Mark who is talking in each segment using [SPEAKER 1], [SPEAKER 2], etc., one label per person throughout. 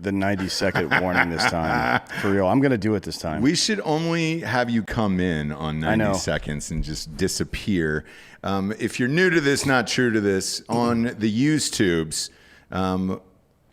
[SPEAKER 1] the 90-second warning this time. For real. I'm going to do it this time.
[SPEAKER 2] We should only have you come in on 90 seconds and just disappear. If you're new to this, not true to this, on the YouTubes,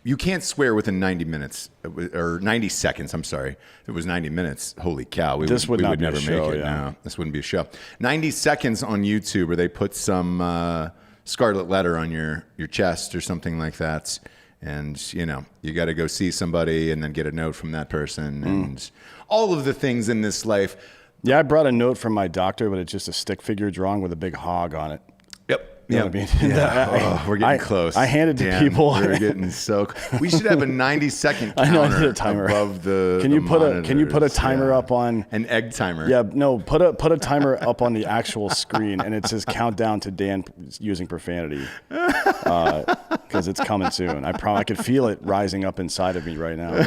[SPEAKER 2] you can't swear within 90 minutes or 90 seconds. I'm sorry. If it was 90 minutes, holy cow, we would never make it. Yeah. No, this wouldn't be a show. 90 seconds on YouTube, where they put some scarlet letter on your chest or something like that. And, you got to go see somebody and then get a note from that person and all of the things in this life.
[SPEAKER 1] Yeah, I brought a note from my doctor, but it's just a stick figure drawing with a big hog on it.
[SPEAKER 2] Yep.
[SPEAKER 1] You know what I mean?
[SPEAKER 2] Yeah. We're getting close.
[SPEAKER 1] I hand it to people.
[SPEAKER 2] We're getting so. We should have a 90-second counter
[SPEAKER 1] I need a timer
[SPEAKER 2] above the.
[SPEAKER 1] Can you put a timer up on
[SPEAKER 2] an egg timer?
[SPEAKER 1] Yeah, no. Put a timer up on the actual screen, and it says countdown to Dan using profanity, because it's coming soon. I could feel it rising up inside of me right now.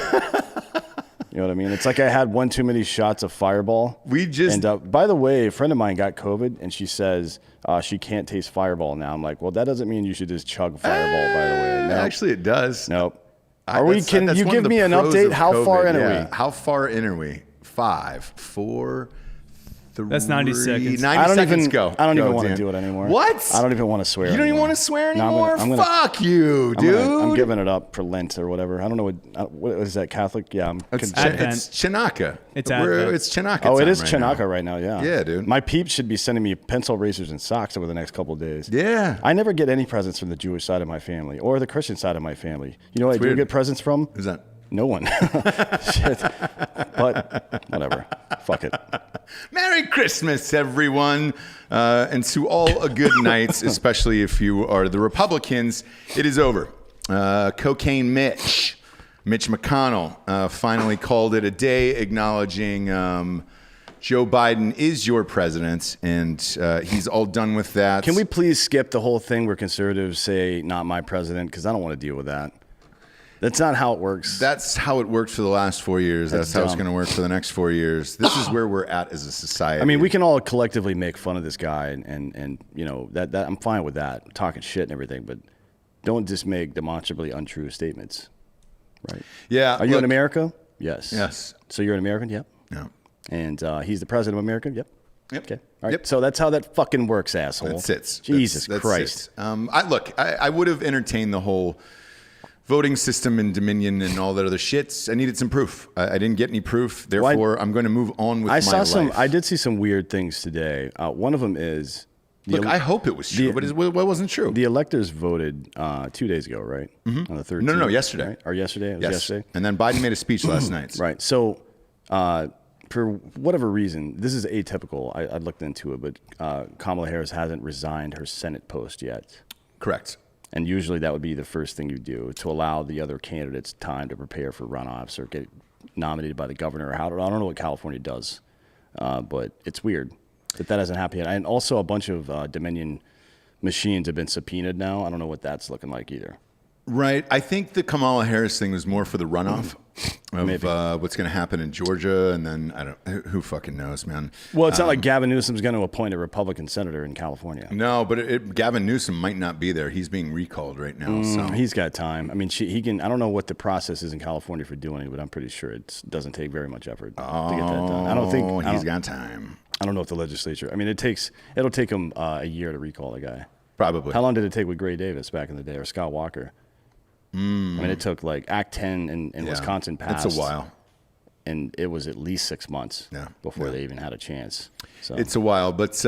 [SPEAKER 1] You know what I mean? It's like I had one too many shots of Fireball. By the way, a friend of mine got COVID, and she says she can't taste Fireball now. I'm like, well, that doesn't mean you should just chug Fireball. By the way, nope.
[SPEAKER 2] Actually, it does.
[SPEAKER 1] Nope. Can you give me an update? How far in are we?
[SPEAKER 2] How far in are we? 5, 4, 3.
[SPEAKER 3] That's 90 seconds.
[SPEAKER 2] 90 seconds. Go.
[SPEAKER 1] I don't even want to do it anymore.
[SPEAKER 2] What?
[SPEAKER 1] I don't even want to swear.
[SPEAKER 2] You don't even want to swear anymore?
[SPEAKER 1] No,
[SPEAKER 2] fuck you, dude.
[SPEAKER 1] I'm giving it up for Lent or whatever. I don't know what is that, Catholic? Yeah,
[SPEAKER 2] it's Chanaka.
[SPEAKER 3] It's
[SPEAKER 2] Chanaka.
[SPEAKER 1] Oh, it is Chanaka right now. Yeah.
[SPEAKER 2] Yeah, dude.
[SPEAKER 1] My peeps should be sending me pencil erasers and socks over the next couple of days.
[SPEAKER 2] Yeah.
[SPEAKER 1] I never get any presents from the Jewish side of my family or the Christian side of my family. You know what I do get presents from?
[SPEAKER 2] Who's that?
[SPEAKER 1] No one. Shit. But whatever. Fuck it.
[SPEAKER 2] Merry Christmas, everyone. And to all a good night, especially if you are the Republicans. It is over. Cocaine Mitch McConnell finally called it a day, acknowledging Joe Biden is your president, and he's all done with that.
[SPEAKER 1] Can we please skip the whole thing where conservatives say, not my president? Because I don't want to deal with that. That's not how it works.
[SPEAKER 2] That's how it worked for the last 4 years. That's how it's going to work for the next 4 years. This is where we're at as a society.
[SPEAKER 1] I mean, we can all collectively make fun of this guy, and that I'm fine with that, talking shit and everything, but don't just make demonstrably untrue statements, right?
[SPEAKER 2] Yeah.
[SPEAKER 1] Are you in America? Yes.
[SPEAKER 2] Yes.
[SPEAKER 1] So you're an American? Yep.
[SPEAKER 2] Yeah.
[SPEAKER 1] And he's the president of America? Yep.
[SPEAKER 2] Yep.
[SPEAKER 1] Okay. All right.
[SPEAKER 2] Yep.
[SPEAKER 1] So that's how that fucking works, asshole.
[SPEAKER 2] That sits.
[SPEAKER 1] Jesus
[SPEAKER 2] that
[SPEAKER 1] Christ.
[SPEAKER 2] Sits. I would have entertained the whole voting system and Dominion and all that other shits. I needed some proof. I didn't get any proof. Therefore, I'm going to move on with my life.
[SPEAKER 1] I did see some weird things today. One of them is...
[SPEAKER 2] Look, I hope it was true, but it wasn't true.
[SPEAKER 1] The electors voted 2 days ago, right? Mm-hmm. On the 13th.
[SPEAKER 2] No, yesterday.
[SPEAKER 1] Right? Or yesterday? It was yesterday.
[SPEAKER 2] And then Biden made a speech last night.
[SPEAKER 1] Right. So, for whatever reason, this is atypical. I looked into it, but Kamala Harris hasn't resigned her Senate post yet.
[SPEAKER 2] Correct.
[SPEAKER 1] And usually that would be the first thing you do to allow the other candidates time to prepare for runoffs or get nominated by the governor. I don't know what California does, but it's weird that hasn't happened yet. And also a bunch of Dominion machines have been subpoenaed now. I don't know what that's looking like either.
[SPEAKER 2] Right. I think the Kamala Harris thing was more for the runoff of what's going to happen in Georgia. And then who fucking knows, man.
[SPEAKER 1] Well, it's not like Gavin Newsom's going to appoint a Republican senator in California.
[SPEAKER 2] No, but Gavin Newsom might not be there. He's being recalled right now. So
[SPEAKER 1] he's got time. I mean, he can. I don't know what the process is in California for doing it, but I'm pretty sure it doesn't take very much effort to get that done. I don't think
[SPEAKER 2] he's got time.
[SPEAKER 1] I don't know if the legislature. I mean, it'll take him a year to recall the guy.
[SPEAKER 2] Probably.
[SPEAKER 1] How long did it take with Gray Davis back in the day, or Scott Walker? I mean, it took like Act 10 in Wisconsin passed.
[SPEAKER 2] It's a while.
[SPEAKER 1] And it was at least 6 months before they even had a chance. So
[SPEAKER 2] it's a while. But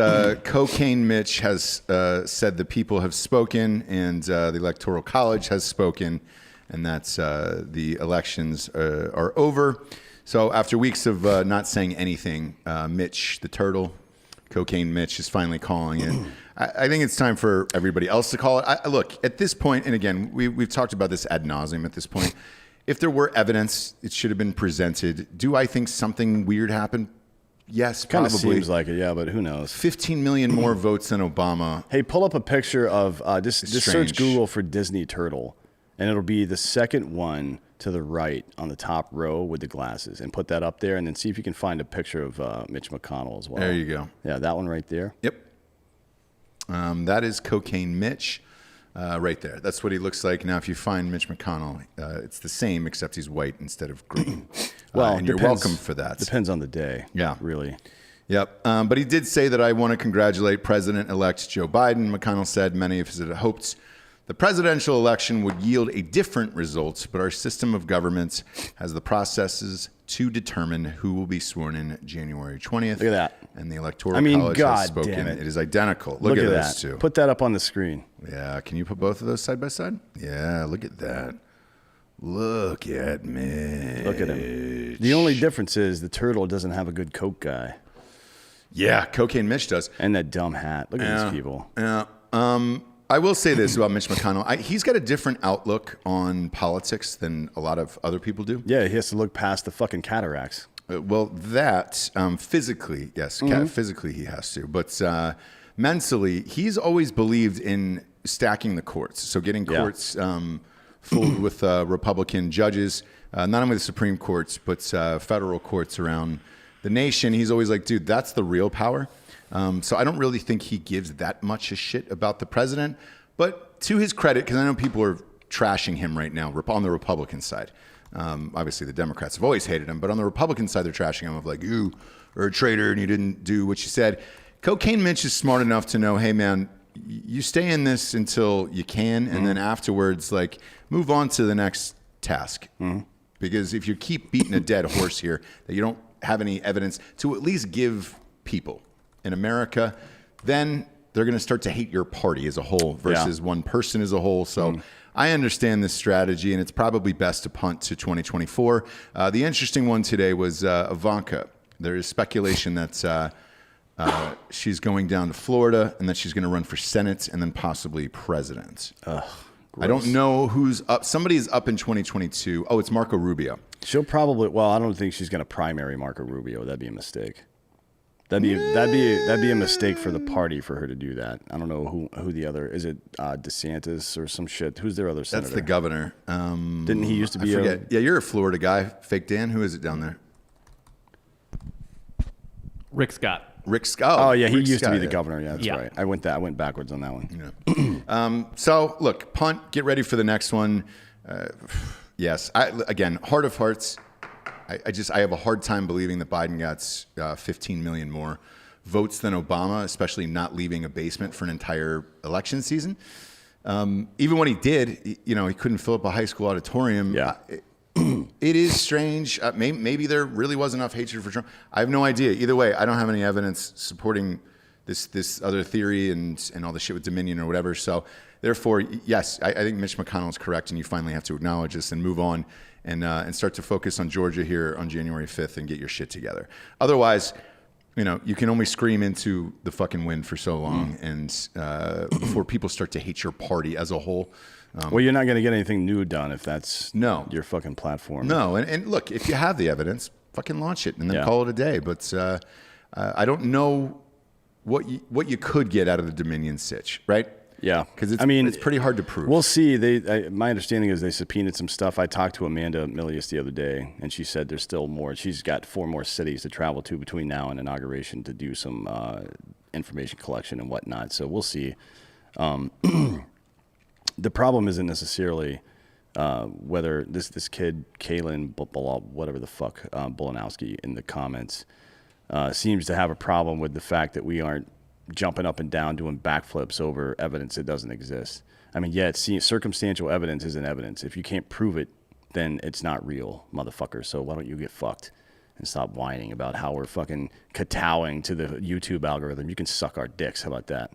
[SPEAKER 2] Cocaine Mitch has said the people have spoken and the Electoral College has spoken, and that's the elections are over. So after weeks of not saying anything, Mitch, the turtle, Cocaine Mitch, is finally calling it. I think it's time for everybody else to call it. Look, at this point, and again, we've talked about this ad nauseum at this point, if there were evidence, it should have been presented. Do I think something weird happened? Yes,
[SPEAKER 1] kind
[SPEAKER 2] probably.
[SPEAKER 1] Kind of seems like it, yeah, but who knows?
[SPEAKER 2] 15 million more votes than Obama.
[SPEAKER 1] Hey, pull up a picture of, just search Google for Disney Turtle, and it'll be the second one to the right on the top row with the glasses, and put that up there, and then see if you can find a picture of Mitch McConnell as well.
[SPEAKER 2] There you go.
[SPEAKER 1] Yeah, that one right there.
[SPEAKER 2] Yep. That is Cocaine Mitch. Right there. That's what he looks like. Now, if you find Mitch McConnell, it's the same, except he's white instead of green.
[SPEAKER 1] Well,
[SPEAKER 2] and you're welcome for that.
[SPEAKER 1] Depends on the day.
[SPEAKER 2] Yeah.
[SPEAKER 1] Really.
[SPEAKER 2] Yep. But he did say that I want to congratulate President-elect Joe Biden. McConnell said many of us had hoped the presidential election would yield a different result, but our system of government has the processes to determine who will be sworn in January 20th.
[SPEAKER 1] Look at that.
[SPEAKER 2] And the Electoral College has spoken.
[SPEAKER 1] Damn it.
[SPEAKER 2] It is identical. Look at those two.
[SPEAKER 1] Put that up on the screen.
[SPEAKER 2] Yeah. Can you put both of those side by side? Yeah. Look at that. Look at me.
[SPEAKER 1] Look at him. The only difference is the turtle doesn't have a good Coke guy.
[SPEAKER 2] Yeah, Cocaine Mitch does.
[SPEAKER 1] And that dumb hat. Look at these people.
[SPEAKER 2] Yeah. I will say this about Mitch McConnell. He's got a different outlook on politics than a lot of other people do.
[SPEAKER 1] Yeah, he has to look past the fucking cataracts.
[SPEAKER 2] Well, that physically, yes, physically he has to. But mentally, he's always believed in stacking the courts. So getting courts full with Republican judges, not only the Supreme Courts, but federal courts around the nation. He's always like, dude, that's the real power. So I don't really think he gives that much a shit about the president. But to his credit, because I know people are trashing him right now on the Republican side. Obviously, the Democrats have always hated him. But on the Republican side, they're trashing him of like, you are a traitor and you didn't do what you said. Cocaine Mitch is smart enough to know, hey, man, you stay in this until you can. And then afterwards, like, move on to the next task. Because if you keep beating a dead horse here, that you don't have any evidence to at least give people in America, then they're going to start to hate your party as a whole versus one person as a whole. So I understand this strategy, and it's probably best to punt to 2024. The interesting one today was Ivanka. There is speculation that she's going down to Florida and that she's going to run for Senate and then possibly president. I don't know who's up. Somebody's up in 2022. Oh, it's Marco Rubio.
[SPEAKER 1] She'll probably. Well, I don't think she's going to primary Marco Rubio. That'd be a mistake. That'd be a mistake for the party for her to do that. I don't know who the other is. It DeSantis or some shit. Who's their other senator?
[SPEAKER 2] That's the governor.
[SPEAKER 1] Didn't he used to be?
[SPEAKER 2] Yeah, you're a Florida guy. Fake Dan. Who is it down there?
[SPEAKER 3] Rick Scott.
[SPEAKER 2] Rick Scott.
[SPEAKER 1] Oh yeah, he used to be the governor. Yeah, that's right. I went backwards on that one.
[SPEAKER 2] Yeah. So look, punt. Get ready for the next one. Yes. Again, heart of hearts. I have a hard time believing that Biden got 15 million more votes than Obama, especially not leaving a basement for an entire election season. Even when he did, he couldn't fill up a high school auditorium.
[SPEAKER 1] Yeah.
[SPEAKER 2] It is strange. Maybe there really was enough hatred for Trump. I have no idea. Either way, I don't have any evidence supporting this other theory and all the shit with Dominion or whatever. So therefore, yes, I think Mitch McConnell is correct, and you finally have to acknowledge this and move on and start to focus on Georgia here on January 5th and get your shit together. Otherwise, you can only scream into the fucking wind for so long, and before people start to hate your party as a whole.
[SPEAKER 1] Well, you're not going to get anything new done if that's your fucking platform.
[SPEAKER 2] No, and look, if you have the evidence, fucking launch it and then call it a day. But I don't know what you could get out of the Dominion sitch, right?
[SPEAKER 1] Yeah,
[SPEAKER 2] because it's pretty hard to prove.
[SPEAKER 1] We'll see. My understanding is they subpoenaed some stuff. I talked to Amanda Milius the other day, and she said there's still more. She's got 4 more cities to travel to between now and inauguration to do some information collection and whatnot. So we'll see. The problem isn't necessarily whether this kid, Kalen, whatever the fuck, Bolanowski in the comments, seems to have a problem with the fact that we aren't jumping up and down doing backflips over evidence that doesn't exist. I mean, circumstantial evidence isn't evidence. If you can't prove it, then it's not real, motherfucker. So why don't you get fucked and stop whining about how we're fucking kowtowing to the YouTube algorithm? You can suck our dicks. How about that?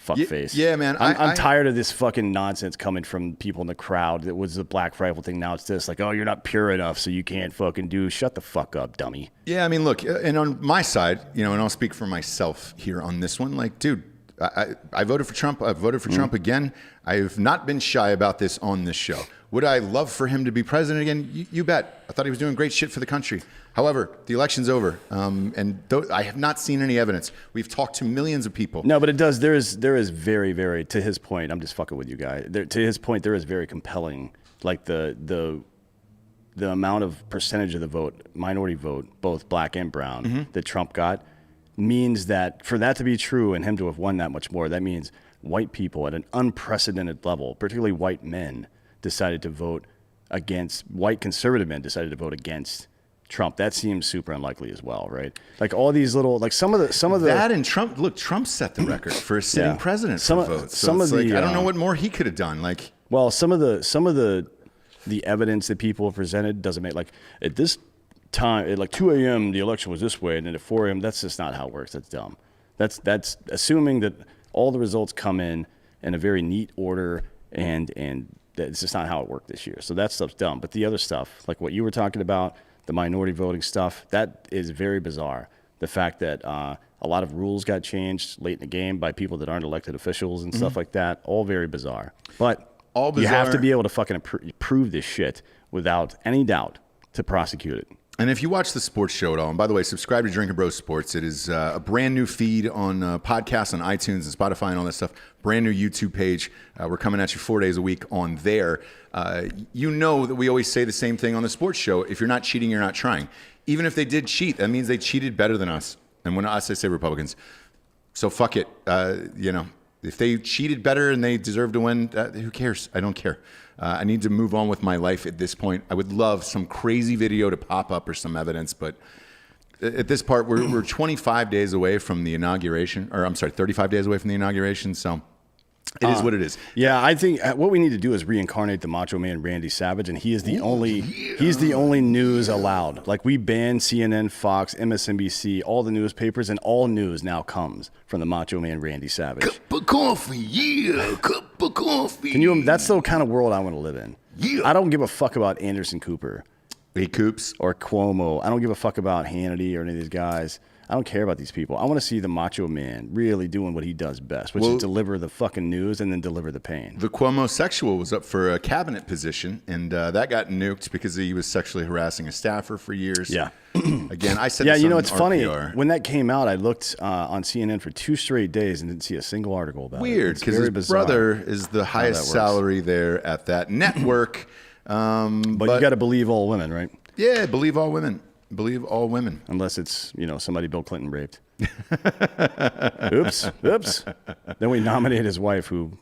[SPEAKER 1] Fuckface.
[SPEAKER 2] Yeah, man.
[SPEAKER 1] I'm tired of this fucking nonsense coming from people in the crowd. It was the Black Rifle thing. Now it's this, like, oh, you're not pure enough, so you can't fucking do. Shut the fuck up, dummy.
[SPEAKER 2] Yeah, I mean, look, and on my side, and I'll speak for myself here on this one. Like, dude, I voted for Trump. I've voted for Trump again. I have not been shy about this on this show. Would I love for him to be president again? You bet. I thought he was doing great shit for the country. However, the election's over, and I have not seen any evidence. We've talked to millions of people.
[SPEAKER 1] No, but it does. There is very, very, to his point. I'm just fucking with you guys. To his point, there is very compelling, like the amount of percentage of the vote, minority vote, both black and brown, that Trump got, means that for that to be true and him to have won that much more, that means white people at an unprecedented level, particularly white men, decided to vote against, white conservative men decided to vote against Trump. That seems super unlikely as well, right? Like all these little, like some of the
[SPEAKER 2] that and Trump. Look, Trump set the record for a sitting president for votes. So I don't know what more he could have done. Like,
[SPEAKER 1] well, some of the evidence that people have presented doesn't make, like at this time at like 2 a.m. the election was this way, and then at 4 a.m. that's just not how it works. That's dumb. That's assuming that all the results come in a very neat order, and that's just not how it worked this year. So that stuff's dumb. But the other stuff, like what you were talking about, the minority voting stuff, that is very bizarre. The fact that a lot of rules got changed late in the game by people that aren't elected officials and stuff like that, all very bizarre. But you have to be able to fucking prove this shit without any doubt to prosecute it.
[SPEAKER 2] And if you watch the sports show at all, and by the way, subscribe to Drinkin' Bros Sports. It is a brand new feed on podcasts on iTunes and Spotify and all that stuff. Brand new YouTube page. We're coming at you 4 days a week on there. You know that we always say the same thing on the sports show. If you're not cheating, you're not trying. Even if they did cheat, that means they cheated better than us. And when I say Republicans, so fuck it. If they cheated better and they deserve to win, who cares? I don't care. I need to move on with my life at this point. I would love some crazy video to pop up or some evidence, but at this part, we're 25 days away from the inauguration, or I'm sorry, 35 days away from the inauguration. So it is what it is.
[SPEAKER 1] Yeah, I think what we need to do is reincarnate the Macho Man Randy Savage, and he is the he's the only news allowed. Like we banned CNN, Fox, MSNBC, all the newspapers, and all news now comes from the Macho Man Randy Savage.
[SPEAKER 2] Cup of coffee, yeah, cup of coffee.
[SPEAKER 1] That's the kind of world I want to live in. Yeah. I don't give a fuck about Anderson Cooper.
[SPEAKER 2] Hey, Coops.
[SPEAKER 1] Or Cuomo. I don't give a fuck about Hannity or any of these guys. I don't care about these people. I want to see the Macho Man really doing what he does best, which is deliver the fucking news and then deliver the pain.
[SPEAKER 2] The Cuomo sexual was up for a cabinet position, and that got nuked because he was sexually harassing a staffer for years.
[SPEAKER 1] Yeah.
[SPEAKER 2] Again, I said
[SPEAKER 1] yeah,
[SPEAKER 2] this
[SPEAKER 1] you know,
[SPEAKER 2] on
[SPEAKER 1] it's
[SPEAKER 2] RPR.
[SPEAKER 1] funny. When that came out, I looked on CNN for 2 straight days and didn't see a single article about it.
[SPEAKER 2] Weird, because his brother is the highest salary there at that network.
[SPEAKER 1] But you got to believe all women, right?
[SPEAKER 2] Yeah, believe all women. Believe all women.
[SPEAKER 1] Unless it's, somebody Bill Clinton raped. Oops. Then we nominate his wife who,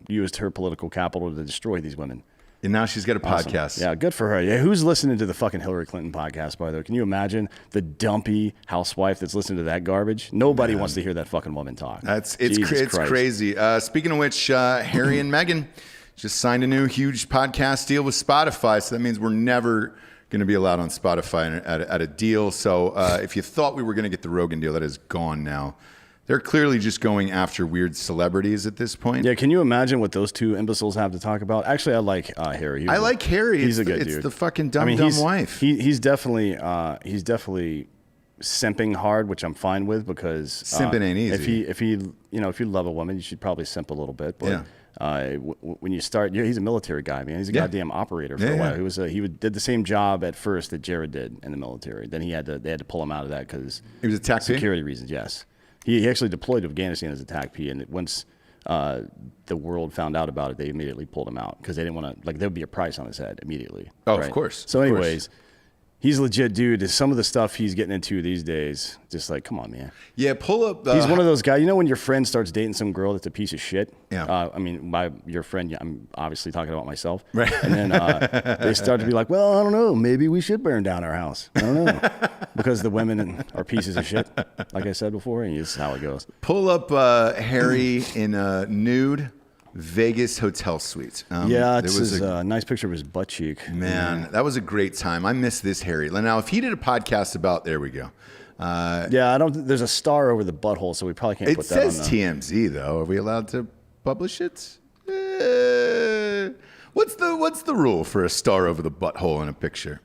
[SPEAKER 1] used her political capital to destroy these women.
[SPEAKER 2] And now she's got a podcast.
[SPEAKER 1] Yeah, good for her. Yeah, who's listening to the fucking Hillary Clinton podcast, by the way? Can you imagine the dumpy housewife that's listening to that garbage? Nobody wants to hear that fucking woman talk.
[SPEAKER 2] It's crazy. Speaking of which, Harry and Meghan just signed a new huge podcast deal with Spotify. So that means we're never going to be allowed on Spotify at a deal. So if you thought we were going to get the Rogan deal, that is gone now. They're clearly just going after weird celebrities at this point.
[SPEAKER 1] Yeah, can you imagine what those two imbeciles have to talk about? Actually, I like Harry.
[SPEAKER 2] I like Harry.
[SPEAKER 1] He's a good dude.
[SPEAKER 2] It's the fucking dumb wife.
[SPEAKER 1] He's definitely simping hard, which I'm fine with because
[SPEAKER 2] simping ain't easy.
[SPEAKER 1] If you love a woman, you should probably simp a little bit. But when you start, he's a military guy, man. He's a goddamn operator for a while. He did the same job at first that Jared did in the military. Then they had to pull him out of that because
[SPEAKER 2] he was attack
[SPEAKER 1] security reasons. Yes. He actually deployed to Afghanistan as a TAC-P, and once the world found out about it, they immediately pulled him out because they didn't want to, there would be a price on his head immediately.
[SPEAKER 2] Oh,
[SPEAKER 1] right?
[SPEAKER 2] Of course.
[SPEAKER 1] So anyways, he's a legit dude. Some of the stuff he's getting into these days, just like, come on, man.
[SPEAKER 2] Yeah, pull up.
[SPEAKER 1] He's one of those guys. You know when your friend starts dating some girl that's a piece of shit?
[SPEAKER 2] Yeah.
[SPEAKER 1] By your friend, I'm obviously talking about myself.
[SPEAKER 2] Right.
[SPEAKER 1] And then they start to be like, well, I don't know. Maybe we should burn down our house. I don't know. Because the women are pieces of shit, like I said before, and this is how it goes.
[SPEAKER 2] Pull up Harry in a nude Vegas hotel suite.
[SPEAKER 1] There was a nice picture of his butt cheek.
[SPEAKER 2] Man, that was a great time. I miss this Harry. Now, if he did a podcast about, there we go.
[SPEAKER 1] There's a star over the butthole, so we probably can't put that on.
[SPEAKER 2] It says TMZ, though. Are we allowed to publish it? What's the rule for a star over the butthole in a picture?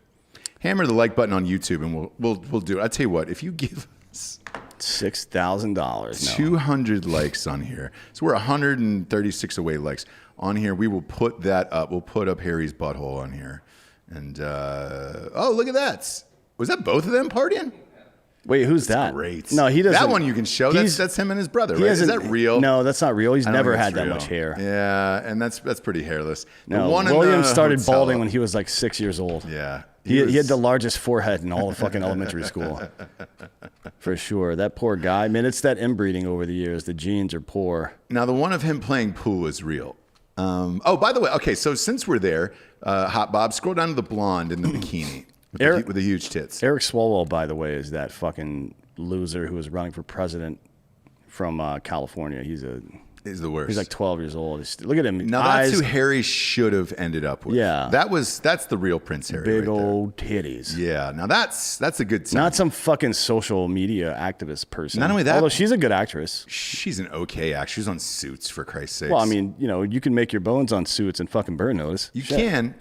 [SPEAKER 2] Hammer the like button on YouTube, and we'll do it. I tell you what, if you give us
[SPEAKER 1] $6,000,
[SPEAKER 2] 200 likes on here, so we're 136 away likes on here. We will put that up. We'll put up Harry's butthole on here, and look at that. Was that both of them partying?
[SPEAKER 1] Wait, who's that?
[SPEAKER 2] Great.
[SPEAKER 1] No, he doesn't.
[SPEAKER 2] That one you can show. That's him and his brother, right? Is that real?
[SPEAKER 1] No, that's not real. He's never had that much hair.
[SPEAKER 2] Yeah, and that's pretty hairless.
[SPEAKER 1] No, William started balding when he was like 6 years old.
[SPEAKER 2] Yeah.
[SPEAKER 1] He had the largest forehead in all of fucking elementary school. For sure. That poor guy. Man, it's that inbreeding over the years. The genes are poor.
[SPEAKER 2] Now, the one of him playing pool is real. By the way, okay, so since we're there, Hot Bob, scroll down to the blonde in the bikini with the huge tits.
[SPEAKER 1] Eric Swalwell, by the way, is that fucking loser who was running for president from California. He's
[SPEAKER 2] the worst.
[SPEAKER 1] He's like 12 years old. Look at him.
[SPEAKER 2] Now that's who Harry should have ended up with.
[SPEAKER 1] Yeah.
[SPEAKER 2] That's the real Prince Harry.
[SPEAKER 1] Big
[SPEAKER 2] right
[SPEAKER 1] old
[SPEAKER 2] there.
[SPEAKER 1] titties.
[SPEAKER 2] Yeah. Now that's a good sign.
[SPEAKER 1] Not some fucking social media activist person.
[SPEAKER 2] Not only that.
[SPEAKER 1] Although she's a good actress.
[SPEAKER 2] She's an okay actress. She's on Suits, for Christ's sake.
[SPEAKER 1] Well, I mean, you can make your bones on Suits and fucking burn those.
[SPEAKER 2] You can,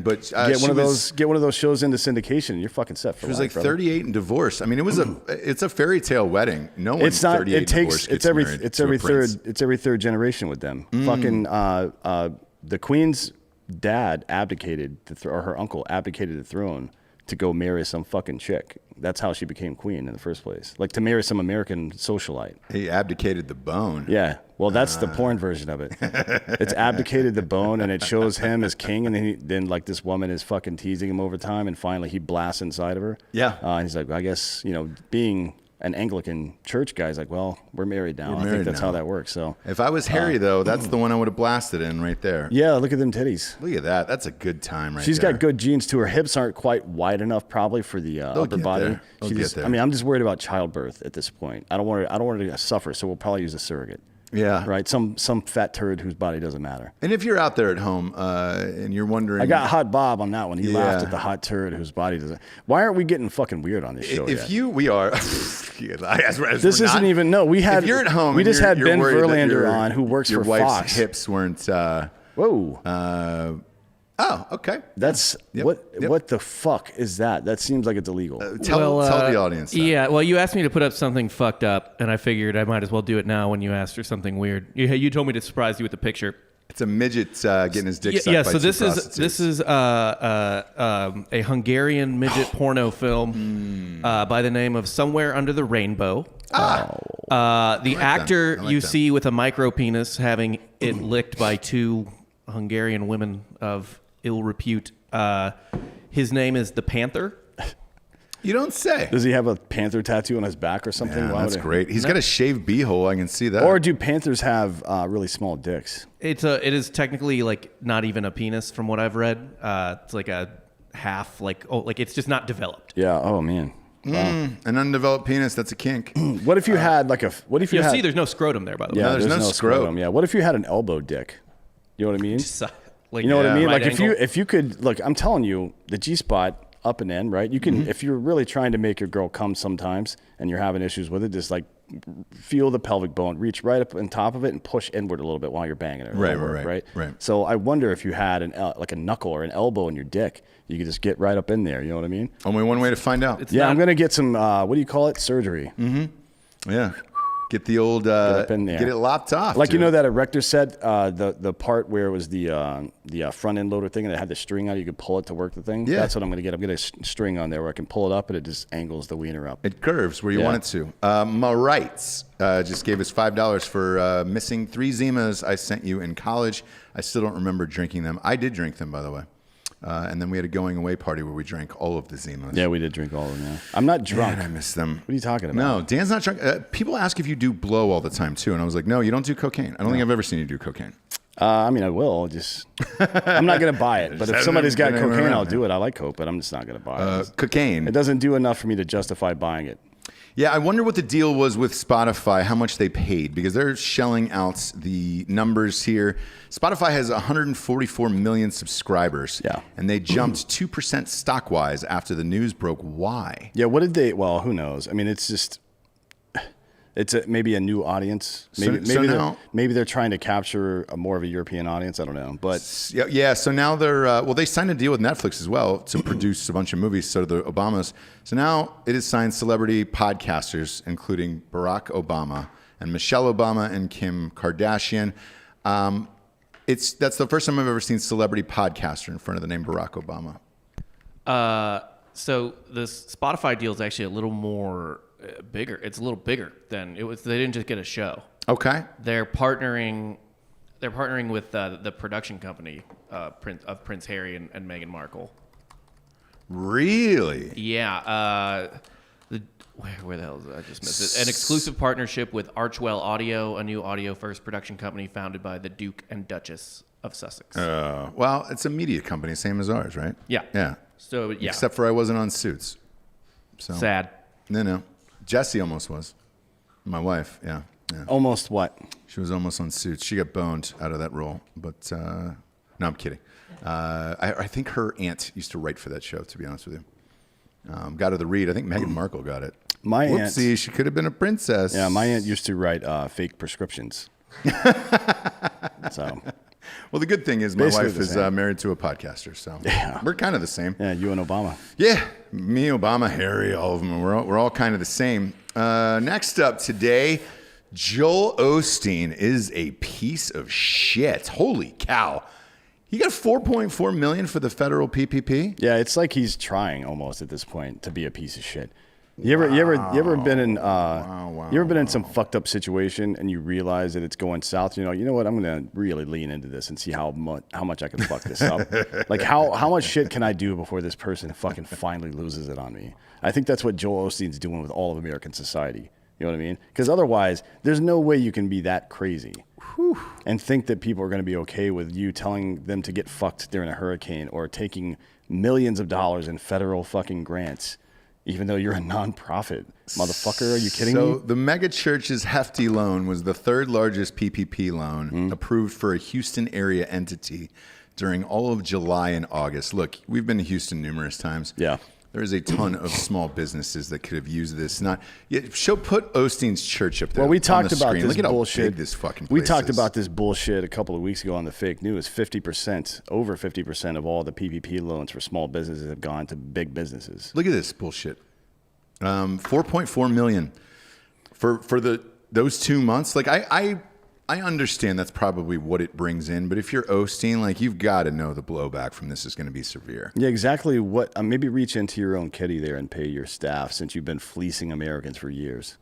[SPEAKER 2] but
[SPEAKER 1] get one of those shows into syndication. And you're fucking set for life.
[SPEAKER 2] She was like 38 and divorced. I mean, it's a fairy tale wedding. No one's
[SPEAKER 1] it's not.
[SPEAKER 2] 38
[SPEAKER 1] It takes.
[SPEAKER 2] Divorced
[SPEAKER 1] It's
[SPEAKER 2] gets
[SPEAKER 1] every.
[SPEAKER 2] married
[SPEAKER 1] It's
[SPEAKER 2] to a
[SPEAKER 1] every
[SPEAKER 2] prince.
[SPEAKER 1] third. It's every third generation with them. Fucking the Queen's dad abdicated or her uncle abdicated the throne to go marry some fucking chick. That's how she became queen in the first place. Like to marry some American socialite.
[SPEAKER 2] He abdicated the bone.
[SPEAKER 1] Yeah. Well, that's the porn version of it. It's abdicated the bone, and it shows him as king, and then like this woman is fucking teasing him over time, and finally he blasts inside of her.
[SPEAKER 2] Yeah.
[SPEAKER 1] And he's like, I guess being an Anglican church guy is like, well, we're married now. I think that's how that works. So
[SPEAKER 2] if I was Harry, though, that's the one I would have blasted in right there.
[SPEAKER 1] Yeah, look at them titties.
[SPEAKER 2] Look at that. That's a good time right
[SPEAKER 1] She's
[SPEAKER 2] there.
[SPEAKER 1] got good genes too. Her hips aren't quite wide enough probably for the upper body.
[SPEAKER 2] They'll get there.
[SPEAKER 1] I mean, I'm just worried about childbirth at this point. I don't want her to suffer, so we'll probably use a surrogate.
[SPEAKER 2] Yeah.
[SPEAKER 1] Right? Some fat turd whose body doesn't matter.
[SPEAKER 2] And if you're out there at home and you're wondering...
[SPEAKER 1] I got Hot Bob on that one. He laughed at the hot turd whose body doesn't... Why aren't we getting fucking weird on this show
[SPEAKER 2] We are...
[SPEAKER 1] This isn't even... No, we had...
[SPEAKER 2] If you're at home...
[SPEAKER 1] We just had Ben
[SPEAKER 2] worried
[SPEAKER 1] Verlander on, who works for Fox.
[SPEAKER 2] Your wife's hips weren't...
[SPEAKER 1] Whoa.
[SPEAKER 2] Oh, okay.
[SPEAKER 1] That's... What the fuck is that? That seems like it's illegal.
[SPEAKER 2] Tell the audience that.
[SPEAKER 3] Yeah, well, you asked me to put up something fucked up, and I figured I might as well do it now when you asked for something weird. You told me to surprise you with a picture.
[SPEAKER 2] It's a midget getting his dick sucked
[SPEAKER 3] by
[SPEAKER 2] so
[SPEAKER 3] this is a Hungarian midget porno film by the name of Somewhere Under the Rainbow. The actor you see with a micro penis having it licked by two Hungarian women of ill repute. His name is the Panther.
[SPEAKER 2] You don't say.
[SPEAKER 1] Does he have a panther tattoo on his back or something?
[SPEAKER 2] Yeah, that's great. He's got a shaved beehole. I can see that.
[SPEAKER 1] Or do panthers have really small dicks?
[SPEAKER 3] It is technically like not even a penis from what I've read. It's like a half, like it's just not developed.
[SPEAKER 1] Yeah. Oh man.
[SPEAKER 2] Wow. An undeveloped penis. That's a kink.
[SPEAKER 1] What if you had like a? What if you had?
[SPEAKER 3] See, there's no scrotum there, by the way.
[SPEAKER 2] Yeah, there's no scrotum.
[SPEAKER 1] Yeah. What if you had an elbow dick? You know what I mean?
[SPEAKER 3] Like,
[SPEAKER 1] you know what I mean?
[SPEAKER 3] right
[SPEAKER 1] Like
[SPEAKER 3] angle?
[SPEAKER 1] if you could look, I'm telling you, the G spot up and in, right? You can if you're really trying to make your girl come sometimes and you're having issues with it, just like feel the pelvic bone, reach right up on top of it and push inward a little bit while you're banging it. Right. So I wonder if you had like a knuckle or an elbow in your dick, you could just get right up in there. You know what I mean?
[SPEAKER 2] Only one way to find out.
[SPEAKER 1] I'm gonna get some what do you call it? Surgery.
[SPEAKER 2] Yeah. Get the old
[SPEAKER 1] up in there.
[SPEAKER 2] Get it lopped off.
[SPEAKER 1] Like, dude. You know that erector set, the part where it was the front end loader thing and it had the string on it, you could pull it to work the thing.
[SPEAKER 2] Yeah.
[SPEAKER 1] That's what I'm gonna get. I'm gonna get a string on there where I can pull it up and it just angles the wiener up.
[SPEAKER 2] It curves where you want it to. Marites just gave us $5 for missing 3 Zimas I sent you in college. I still don't remember drinking them. I did drink them, by the way. And then we had a going away party where we drank all of the Zimas.
[SPEAKER 1] Yeah, we did drink all of them. Yeah. I'm not drunk.
[SPEAKER 2] Man, I miss them.
[SPEAKER 1] What are you talking about?
[SPEAKER 2] No, Dan's not drunk. People ask if you do blow all the time too, and I was like, no, you don't do cocaine. I don't think I've ever seen you do cocaine.
[SPEAKER 1] I mean, I will. Just I'm not gonna buy it. But if somebody's got cocaine, I'll do it. I like coke, but I'm just not gonna buy it.
[SPEAKER 2] Cocaine.
[SPEAKER 1] It doesn't do enough for me to justify buying it.
[SPEAKER 2] Yeah, I wonder what the deal was with Spotify, how much they paid, because they're shelling out the numbers here. Spotify has 144 million subscribers.
[SPEAKER 1] Yeah.
[SPEAKER 2] And they jumped 2% stock-wise after the news broke. Why?
[SPEAKER 1] Yeah, what did they... Well, who knows? I mean, it's just... It's maybe a new audience. Maybe they're trying to capture more of a European audience. I don't know, but
[SPEAKER 2] yeah. So now they're they signed a deal with Netflix as well to produce a bunch of movies. So the Obamas. So now it is signed celebrity podcasters, including Barack Obama and Michelle Obama and Kim Kardashian. That's the first time I've ever seen celebrity podcaster in front of the name Barack Obama.
[SPEAKER 3] So this Spotify deal is actually a little more. Bigger. It's a little bigger than it was. They didn't just get a show.
[SPEAKER 2] Okay.
[SPEAKER 3] They're partnering with the production company of Prince Harry and Meghan Markle.
[SPEAKER 2] Really?
[SPEAKER 3] Yeah. Where the hell is it? I just missed it. An exclusive partnership with Archwell Audio, a new audio-first production company founded by the Duke and Duchess of Sussex.
[SPEAKER 2] Well, it's a media company, same as ours, right?
[SPEAKER 3] Yeah.
[SPEAKER 2] Yeah.
[SPEAKER 3] So, yeah.
[SPEAKER 2] Except for I wasn't on Suits. So
[SPEAKER 3] Sad.
[SPEAKER 2] No. Jessie almost was. My wife, yeah.
[SPEAKER 1] Almost what?
[SPEAKER 2] She was almost on Suits. She got boned out of that role. But, no, I'm kidding. I think her aunt used to write for that show, to be honest with you. Got her the read. I think Meghan Markle got it.
[SPEAKER 1] My aunt.
[SPEAKER 2] Whoopsie, she could have been a princess.
[SPEAKER 1] Yeah, my aunt used to write fake prescriptions. So,
[SPEAKER 2] well, the good thing is my
[SPEAKER 1] Basically
[SPEAKER 2] wife
[SPEAKER 1] the
[SPEAKER 2] is
[SPEAKER 1] same.
[SPEAKER 2] married to a podcaster, so
[SPEAKER 1] Yeah.
[SPEAKER 2] we're kind of the same.
[SPEAKER 1] yeah, you and Obama.
[SPEAKER 2] Yeah, me, Obama, Harry, all of them. We're all kind of the same. Next up today, Joel Osteen is a piece of shit. Holy cow! He got $4.4 million for the federal PPP.
[SPEAKER 1] Yeah, it's like he's trying almost at this point to be a piece of shit. You ever been in you ever been in some fucked up situation and you realize that it's going south? You know what? I'm gonna really lean into this and see how much I can fuck this up. Like how much shit can I do before this person fucking finally loses it on me? I think that's what Joel Osteen's doing with all of American society. You know what I mean? Because otherwise, there's no way you can be that crazy and think that people are going to be okay with you telling them to get fucked during a hurricane or taking millions of dollars in federal fucking grants. Even though you're a nonprofit, motherfucker, are you kidding me?
[SPEAKER 2] So the mega church's hefty loan was the third largest PPP loan approved for a Houston area entity during all of July and August. Look, we've been to Houston numerous times.
[SPEAKER 1] Yeah.
[SPEAKER 2] There is a ton of small businesses that could have used this. Put Osteen's church up there.
[SPEAKER 1] Well, we
[SPEAKER 2] on
[SPEAKER 1] talked
[SPEAKER 2] the
[SPEAKER 1] about
[SPEAKER 2] screen.
[SPEAKER 1] this
[SPEAKER 2] Look at
[SPEAKER 1] bullshit.
[SPEAKER 2] How big this fucking
[SPEAKER 1] We
[SPEAKER 2] place
[SPEAKER 1] talked
[SPEAKER 2] is.
[SPEAKER 1] about this bullshit a couple of weeks ago on the fake news. 50%, over 50% of all the PPP loans for small businesses have gone to big businesses.
[SPEAKER 2] Look at this bullshit. $4.4 million for those 2 months. Like I understand that's probably what it brings in, but if you're Osteen, like you've got to know the blowback from this is going to be severe.
[SPEAKER 1] Yeah, exactly. What? Maybe reach into your own kitty there and pay your staff since you've been fleecing Americans for years.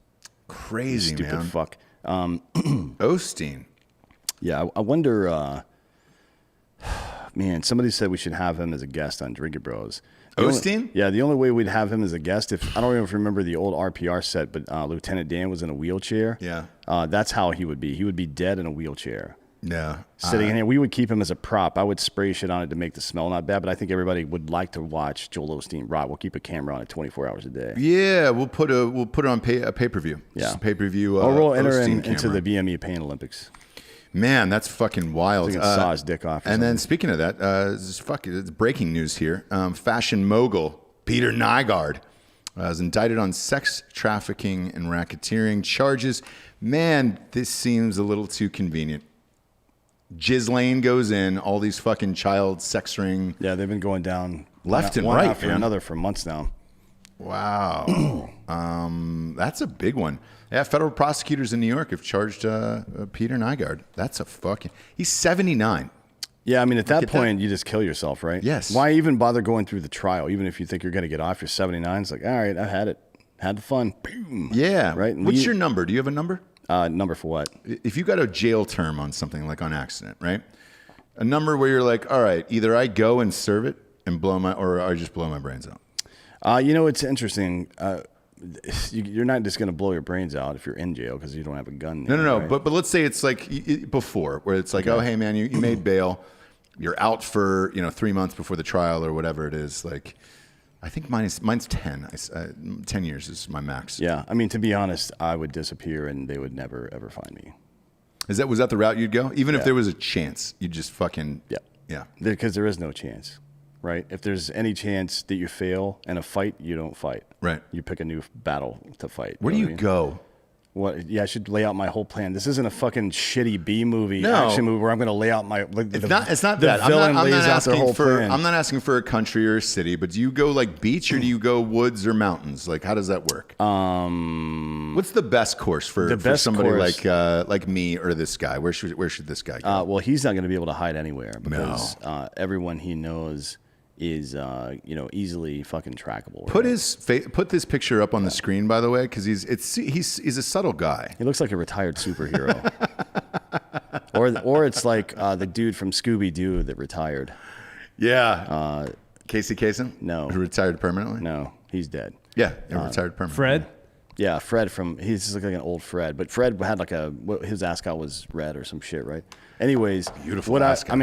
[SPEAKER 2] Crazy,
[SPEAKER 1] Stupid
[SPEAKER 2] man.
[SPEAKER 1] fuck.
[SPEAKER 2] Osteen.
[SPEAKER 1] Yeah, I wonder. Man, somebody said we should have him as a guest on Drinkin Bros.
[SPEAKER 2] Osteen?
[SPEAKER 1] The only way we'd have him as a guest, if I don't even remember the old RPR set, but Lieutenant Dan was in a wheelchair.
[SPEAKER 2] Yeah.
[SPEAKER 1] That's how he would be. He would be dead in a wheelchair.
[SPEAKER 2] Yeah.
[SPEAKER 1] Sitting in here. We would keep him as a prop. I would spray shit on it to make the smell not bad, but I think everybody would like to watch Joel Osteen rot. We'll keep a camera on it 24 hours a day.
[SPEAKER 2] Yeah, we'll put it on a pay-per-view.
[SPEAKER 1] Yeah.
[SPEAKER 2] Just a pay-per-view.
[SPEAKER 1] Or we'll enter
[SPEAKER 2] Osteen
[SPEAKER 1] into
[SPEAKER 2] camera.
[SPEAKER 1] the BME Pain Olympics.
[SPEAKER 2] Man, that's fucking wild.
[SPEAKER 1] I think it saw his dick off.
[SPEAKER 2] And then speaking of that, it's breaking news here. Fashion mogul Peter Nygaard is indicted on sex trafficking and racketeering charges. Man, this seems a little too convenient. Ghislaine goes in, all these fucking child sex ring.
[SPEAKER 1] Yeah, they've been going down
[SPEAKER 2] Left and
[SPEAKER 1] one
[SPEAKER 2] right,
[SPEAKER 1] after
[SPEAKER 2] man.
[SPEAKER 1] another for months now.
[SPEAKER 2] Wow. That's a big one. Yeah, federal prosecutors in New York have charged Peter Nygaard. That's a fucking... He's 79.
[SPEAKER 1] Yeah, I mean, at that
[SPEAKER 2] at
[SPEAKER 1] point, you just kill yourself, right?
[SPEAKER 2] Yes.
[SPEAKER 1] Why even bother going through the trial? Even if you think you're going to get off, you're 79. It's like, all right, I had it. Had the fun. Boom.
[SPEAKER 2] Yeah.
[SPEAKER 1] Right?
[SPEAKER 2] What's your number? Do you have a number?
[SPEAKER 1] Number for what?
[SPEAKER 2] If you got a jail term on something like on accident, right? A number where you're like, all right, either I go and serve it and or I just blow my brains out.
[SPEAKER 1] It's interesting. You're not just going to blow your brains out if you're in jail because you don't have a gun.
[SPEAKER 2] No.
[SPEAKER 1] Right?
[SPEAKER 2] But let's say it's like before, where it's like, oh, hey, man, you made bail. You're out for 3 months before the trial or whatever it is. Like, I think mine's 10. 10 years is my max.
[SPEAKER 1] Yeah, I mean, to be honest, I would disappear and they would never ever find me.
[SPEAKER 2] Was that the route you'd go? Even if there was a chance, you'd just fucking yeah.
[SPEAKER 1] Because there is no chance, right? If there's any chance that you fail in a fight, you don't fight.
[SPEAKER 2] Right.
[SPEAKER 1] You pick a new battle to fight.
[SPEAKER 2] Where do
[SPEAKER 1] know
[SPEAKER 2] you
[SPEAKER 1] what I mean?
[SPEAKER 2] go?
[SPEAKER 1] What? Yeah, I should lay out my whole plan. This isn't a fucking shitty B movie
[SPEAKER 2] No.
[SPEAKER 1] action movie where I'm going to lay out my.
[SPEAKER 2] It's not
[SPEAKER 1] the
[SPEAKER 2] that.
[SPEAKER 1] villain
[SPEAKER 2] I'm
[SPEAKER 1] lays
[SPEAKER 2] not
[SPEAKER 1] out their
[SPEAKER 2] asking
[SPEAKER 1] whole plan.
[SPEAKER 2] I'm not asking for a country or a city, but do you go like beach or do you go woods or mountains? Like, how does that work? What's the best course for somebody
[SPEAKER 1] course-
[SPEAKER 2] like me or this guy? Where should this guy go?
[SPEAKER 1] Well, he's not going to be able to hide anywhere because everyone he knows is easily fucking trackable. Right?
[SPEAKER 2] Put this picture up on the screen, by the way, because he's a subtle guy.
[SPEAKER 1] He looks like a retired superhero. or it's like the dude from Scooby Doo that retired.
[SPEAKER 2] Yeah. Casey Kasem?
[SPEAKER 1] No.
[SPEAKER 2] Who retired permanently?
[SPEAKER 1] No, he's dead.
[SPEAKER 2] Yeah, retired permanent.
[SPEAKER 4] Fred?
[SPEAKER 1] Yeah, Fred he's like an old Fred, but Fred had like his ascot was red or some shit, right? Anyways,
[SPEAKER 2] beautiful ascot.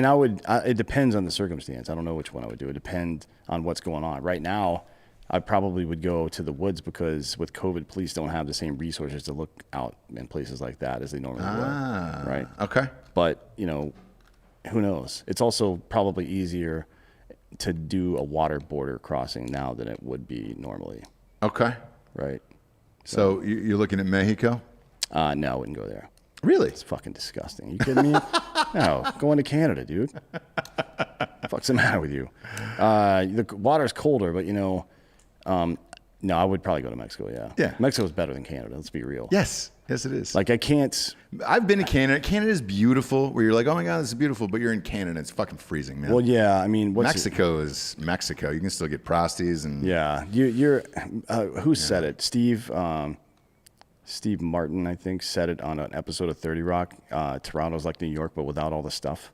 [SPEAKER 1] It depends on the circumstance. I don't know which one I would do. It depends on what's going on. Right now, I probably would go to the woods because with COVID, police don't have the same resources to look out in places like that as they normally would, right?
[SPEAKER 2] Okay.
[SPEAKER 1] But, who knows? It's also probably easier to do a water border crossing now than it would be normally.
[SPEAKER 2] Okay.
[SPEAKER 1] Right.
[SPEAKER 2] So you're looking at Mexico?
[SPEAKER 1] No, I wouldn't go there.
[SPEAKER 2] Really?
[SPEAKER 1] It's fucking disgusting. You kidding me? No, going to Canada, dude. What's the matter with you? The water's colder, but no, I would probably go to Mexico. Yeah.
[SPEAKER 2] Yeah.
[SPEAKER 1] Mexico's better than Canada. Let's be real.
[SPEAKER 2] Yes. Yes, it is.
[SPEAKER 1] Like I can't.
[SPEAKER 2] I've been to Canada. Canada is beautiful. Where you're like, oh my god, this is beautiful, but you're in Canada. It's fucking freezing, man.
[SPEAKER 1] Well, yeah. I mean,
[SPEAKER 2] Mexico is Mexico. You can still get prosties and.
[SPEAKER 1] Yeah. You're. Who said it? Steve Martin, I think, said it on an episode of 30 Rock. Toronto's like New York, but without all the stuff.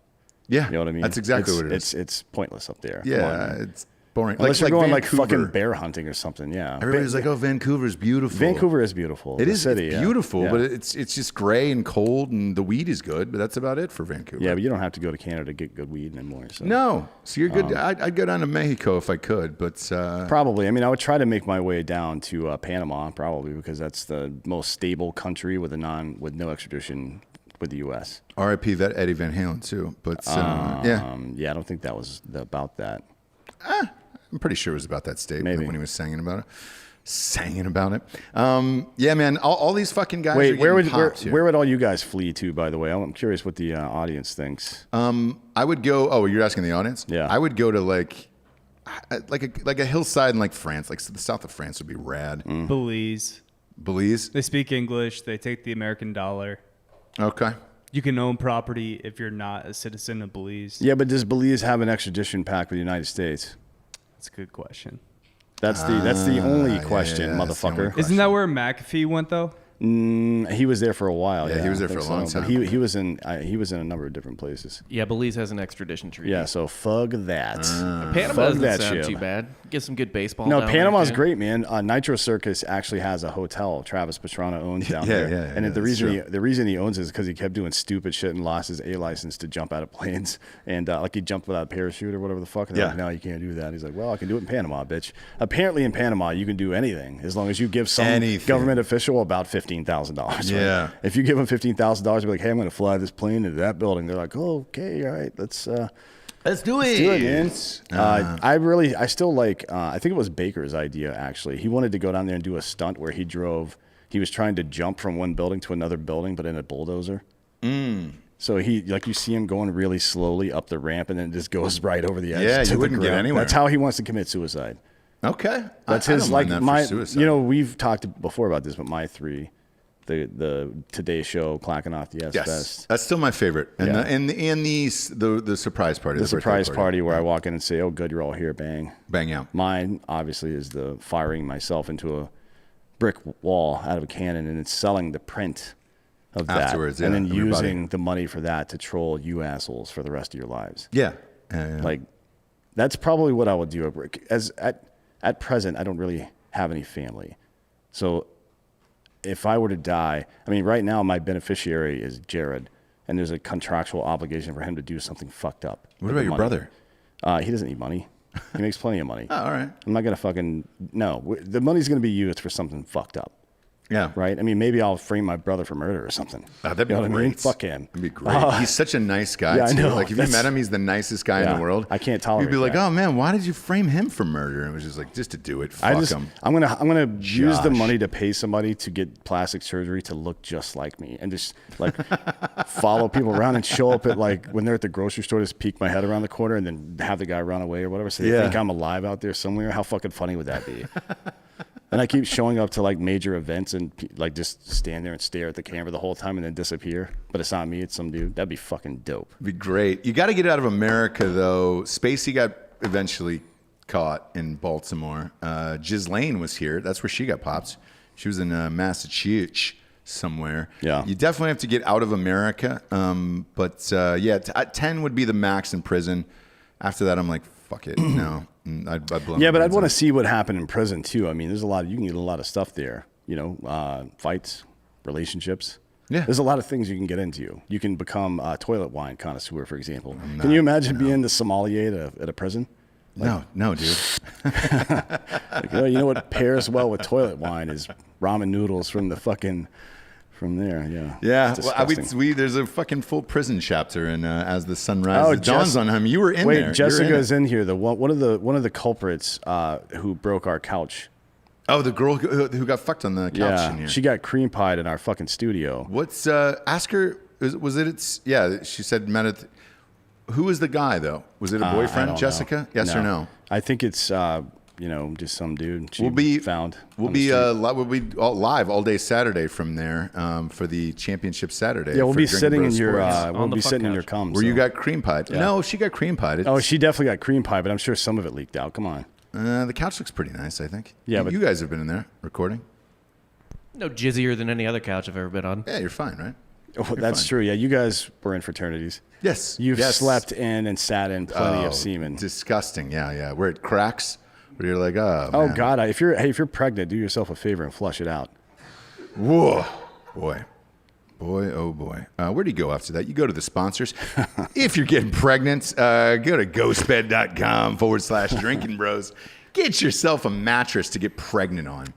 [SPEAKER 2] Yeah.
[SPEAKER 1] You know what I mean?
[SPEAKER 2] That's exactly what it is.
[SPEAKER 1] It's pointless up there.
[SPEAKER 2] Yeah. It's boring.
[SPEAKER 1] Unless you're going
[SPEAKER 2] Vancouver.
[SPEAKER 1] like fucking bear hunting or something. Yeah.
[SPEAKER 2] Everybody's like, oh, Vancouver's beautiful.
[SPEAKER 1] Vancouver is beautiful.
[SPEAKER 2] It is
[SPEAKER 1] city,
[SPEAKER 2] it's beautiful,
[SPEAKER 1] yeah.
[SPEAKER 2] but it's just gray and cold, and the weed is good, but that's about it for Vancouver.
[SPEAKER 1] Yeah, but you don't have to go to Canada to get good weed anymore. So.
[SPEAKER 2] No. So you're good. I'd go down to Mexico if I could, but.
[SPEAKER 1] Probably. I mean, I would try to make my way down to Panama, probably, because that's the most stable country with no extradition with the U.S.
[SPEAKER 2] R.I.P. that Eddie Van Halen, too. But,
[SPEAKER 1] Yeah, I don't think that was about that.
[SPEAKER 2] I'm pretty sure it was about that statement
[SPEAKER 1] Maybe.
[SPEAKER 2] when he was singing about it. Yeah, man. All these fucking guys.
[SPEAKER 1] Wait,
[SPEAKER 2] are
[SPEAKER 1] where would all you guys flee to? By the way, I'm curious what the audience thinks.
[SPEAKER 2] I would go. Oh, you're asking the audience?
[SPEAKER 1] Yeah.
[SPEAKER 2] I would go to like a hillside in like France, like the south of France would be rad.
[SPEAKER 4] Belize.
[SPEAKER 2] Belize.
[SPEAKER 4] They speak English. They take the American dollar.
[SPEAKER 2] Okay.
[SPEAKER 4] You can own property if you're not a citizen of Belize.
[SPEAKER 1] Yeah, but does Belize have an extradition pact with the United States?
[SPEAKER 4] That's a good question.
[SPEAKER 1] That's the only question,
[SPEAKER 2] yeah, that's the only
[SPEAKER 1] motherfucker.
[SPEAKER 2] question.
[SPEAKER 4] Isn't that where McAfee went, though?
[SPEAKER 1] He was there for a while.
[SPEAKER 2] Yeah, he was there
[SPEAKER 1] I
[SPEAKER 2] for a
[SPEAKER 1] think
[SPEAKER 2] long
[SPEAKER 1] so.
[SPEAKER 2] time.
[SPEAKER 1] But he was in a number of different places.
[SPEAKER 3] Yeah, Belize has an extradition treaty.
[SPEAKER 1] Yeah, so fuck that.
[SPEAKER 3] Panama
[SPEAKER 1] Fuck
[SPEAKER 3] doesn't
[SPEAKER 1] that
[SPEAKER 3] sound
[SPEAKER 1] shit.
[SPEAKER 3] too bad. Get some good baseball.
[SPEAKER 1] No,
[SPEAKER 3] down
[SPEAKER 1] Panama's
[SPEAKER 3] there, too.
[SPEAKER 1] great, man. Nitro Circus actually has a hotel Travis Pastrana owns down there. And the reason he owns it is because he kept doing stupid shit and lost his A license to jump out of planes. And like he jumped without a parachute or whatever the fuck. And they're like, no, you can't do that. He's like, well, I can do it in Panama, bitch. Apparently in Panama, you can do anything as long as you give some government official about $15,000.
[SPEAKER 2] Yeah.
[SPEAKER 1] If you give them $15,000, be like, hey, I'm going to fly this plane into that building. They're like, oh, okay, all right, let's do it, man. I still like. I think it was Baker's idea. Actually, he wanted to go down there and do a stunt where he was trying to jump from one building to another building, but in a bulldozer. So you see him going really slowly up the ramp, and then it just goes right over the edge.
[SPEAKER 2] Yeah,
[SPEAKER 1] to
[SPEAKER 2] you
[SPEAKER 1] the
[SPEAKER 2] wouldn't get
[SPEAKER 1] ground.
[SPEAKER 2] anywhere.
[SPEAKER 1] That's how he wants to commit suicide.
[SPEAKER 2] Okay.
[SPEAKER 1] That's
[SPEAKER 2] I
[SPEAKER 1] his
[SPEAKER 2] don't
[SPEAKER 1] like
[SPEAKER 2] mind that
[SPEAKER 1] my.
[SPEAKER 2] for suicide.
[SPEAKER 1] You know, we've talked before about this, but my three. The Today Show, clacking off the
[SPEAKER 2] Yes,
[SPEAKER 1] Fest.
[SPEAKER 2] that's still my favorite, and the surprise party,
[SPEAKER 1] The surprise party where I walk in and say, "Oh, good, you're all here." Bang,
[SPEAKER 2] bang out.
[SPEAKER 1] Mine obviously is the firing myself into a brick wall out of a cannon and then selling the print of that,
[SPEAKER 2] Afterwards,
[SPEAKER 1] and then
[SPEAKER 2] of your body.
[SPEAKER 1] using the money for that to troll you assholes for the rest of your lives.
[SPEAKER 2] Yeah.
[SPEAKER 1] Like that's probably what I would do. At present, I don't really have any family, so. If I were to die, I mean, right now my beneficiary is Jared, and there's a contractual obligation for him to do something fucked up.
[SPEAKER 2] What about your brother?
[SPEAKER 1] He doesn't need money. He makes plenty of money.
[SPEAKER 2] Oh, all right.
[SPEAKER 1] I'm not gonna the money's gonna be used for something fucked up.
[SPEAKER 2] Yeah.
[SPEAKER 1] Right? I mean, maybe I'll frame my brother for murder or something.
[SPEAKER 2] That'd be
[SPEAKER 1] you know
[SPEAKER 2] great.
[SPEAKER 1] What I mean? Fuck him.
[SPEAKER 2] That'd be great. He's such a nice guy,
[SPEAKER 1] yeah,
[SPEAKER 2] too.
[SPEAKER 1] I know.
[SPEAKER 2] Like, if you met him, he's the nicest guy in the world.
[SPEAKER 1] I can't tolerate
[SPEAKER 2] You'd be like,
[SPEAKER 1] that.
[SPEAKER 2] oh, man, why did you frame him for murder? And it was just like, just to do it. Fuck him.
[SPEAKER 1] I'm gonna use the money to pay somebody to get plastic surgery to look just like me, and just like follow people around and show up at like when they're at the grocery store, just peek my head around the corner and then have the guy run away or whatever. So they think I'm alive out there somewhere. How fucking funny would that be? And I keep showing up to like major events and like just stand there and stare at the camera the whole time and then disappear. But it's not me, it's some dude. That'd be fucking dope.
[SPEAKER 2] It'd be great. You got to get out of America, though. Spacey got eventually caught in Baltimore. Ghislaine was here. That's where she got popped. She was in Massachusetts somewhere.
[SPEAKER 1] Yeah.
[SPEAKER 2] You definitely have to get out of America. 10 would be the max in prison. After that, I'm like, fuck it. No, I'd blow.
[SPEAKER 1] Yeah, but I'd want to see what happened in prison too. I mean, there's you can get a lot of stuff there. Fights, relationships.
[SPEAKER 2] Yeah.
[SPEAKER 1] There's a lot of things you can get into. You can become a toilet wine connoisseur, for example. Can you imagine being the sommelier at a prison?
[SPEAKER 2] No, dude.
[SPEAKER 1] You know what pairs well with toilet wine is ramen noodles from there. Yeah.
[SPEAKER 2] Yeah.
[SPEAKER 1] Well,
[SPEAKER 2] there's a fucking full prison chapter in As the Sun Rises.
[SPEAKER 1] Oh,
[SPEAKER 2] It dawns on him. You were in there.
[SPEAKER 1] Wait, Jessica's in here. One of the culprits who broke our couch.
[SPEAKER 2] Oh, the girl who got fucked on the couch in here.
[SPEAKER 1] She got cream pied in our fucking studio.
[SPEAKER 2] What's ask her? She said met at. Who was the guy though? Was it a boyfriend, Jessica?
[SPEAKER 1] Know.
[SPEAKER 2] Yes or no?
[SPEAKER 1] I think it's just some dude.
[SPEAKER 2] We'll be live all day Saturday from there for the championship Saturday.
[SPEAKER 1] Yeah, we'll be
[SPEAKER 2] Drinkin'
[SPEAKER 1] sitting
[SPEAKER 2] Bros
[SPEAKER 1] in your
[SPEAKER 2] Sports.
[SPEAKER 1] cums.
[SPEAKER 2] Where you got cream pied?
[SPEAKER 1] Yeah.
[SPEAKER 2] No, she got cream pied.
[SPEAKER 1] Oh, she definitely got cream pie, but I'm sure some of it leaked out. Come on.
[SPEAKER 2] The couch looks pretty nice, I think.
[SPEAKER 1] Yeah, but
[SPEAKER 2] you guys have been in there recording.
[SPEAKER 3] No jizzier than any other couch I've ever been on.
[SPEAKER 2] Yeah, you're fine, right?
[SPEAKER 1] Oh, that's true. Yeah, you guys were in fraternities.
[SPEAKER 2] Yes.
[SPEAKER 1] You've slept in and sat in plenty of semen.
[SPEAKER 2] Disgusting. Yeah. Where it cracks, where you're like, oh,
[SPEAKER 1] Oh
[SPEAKER 2] man.
[SPEAKER 1] God! If you're pregnant, do yourself a favor and flush it out.
[SPEAKER 2] Whoa, boy, oh boy. Where do you go after that? You go to the sponsors. If you're getting pregnant, go to ghostbed.com/drinking bros. Get yourself a mattress to get pregnant on.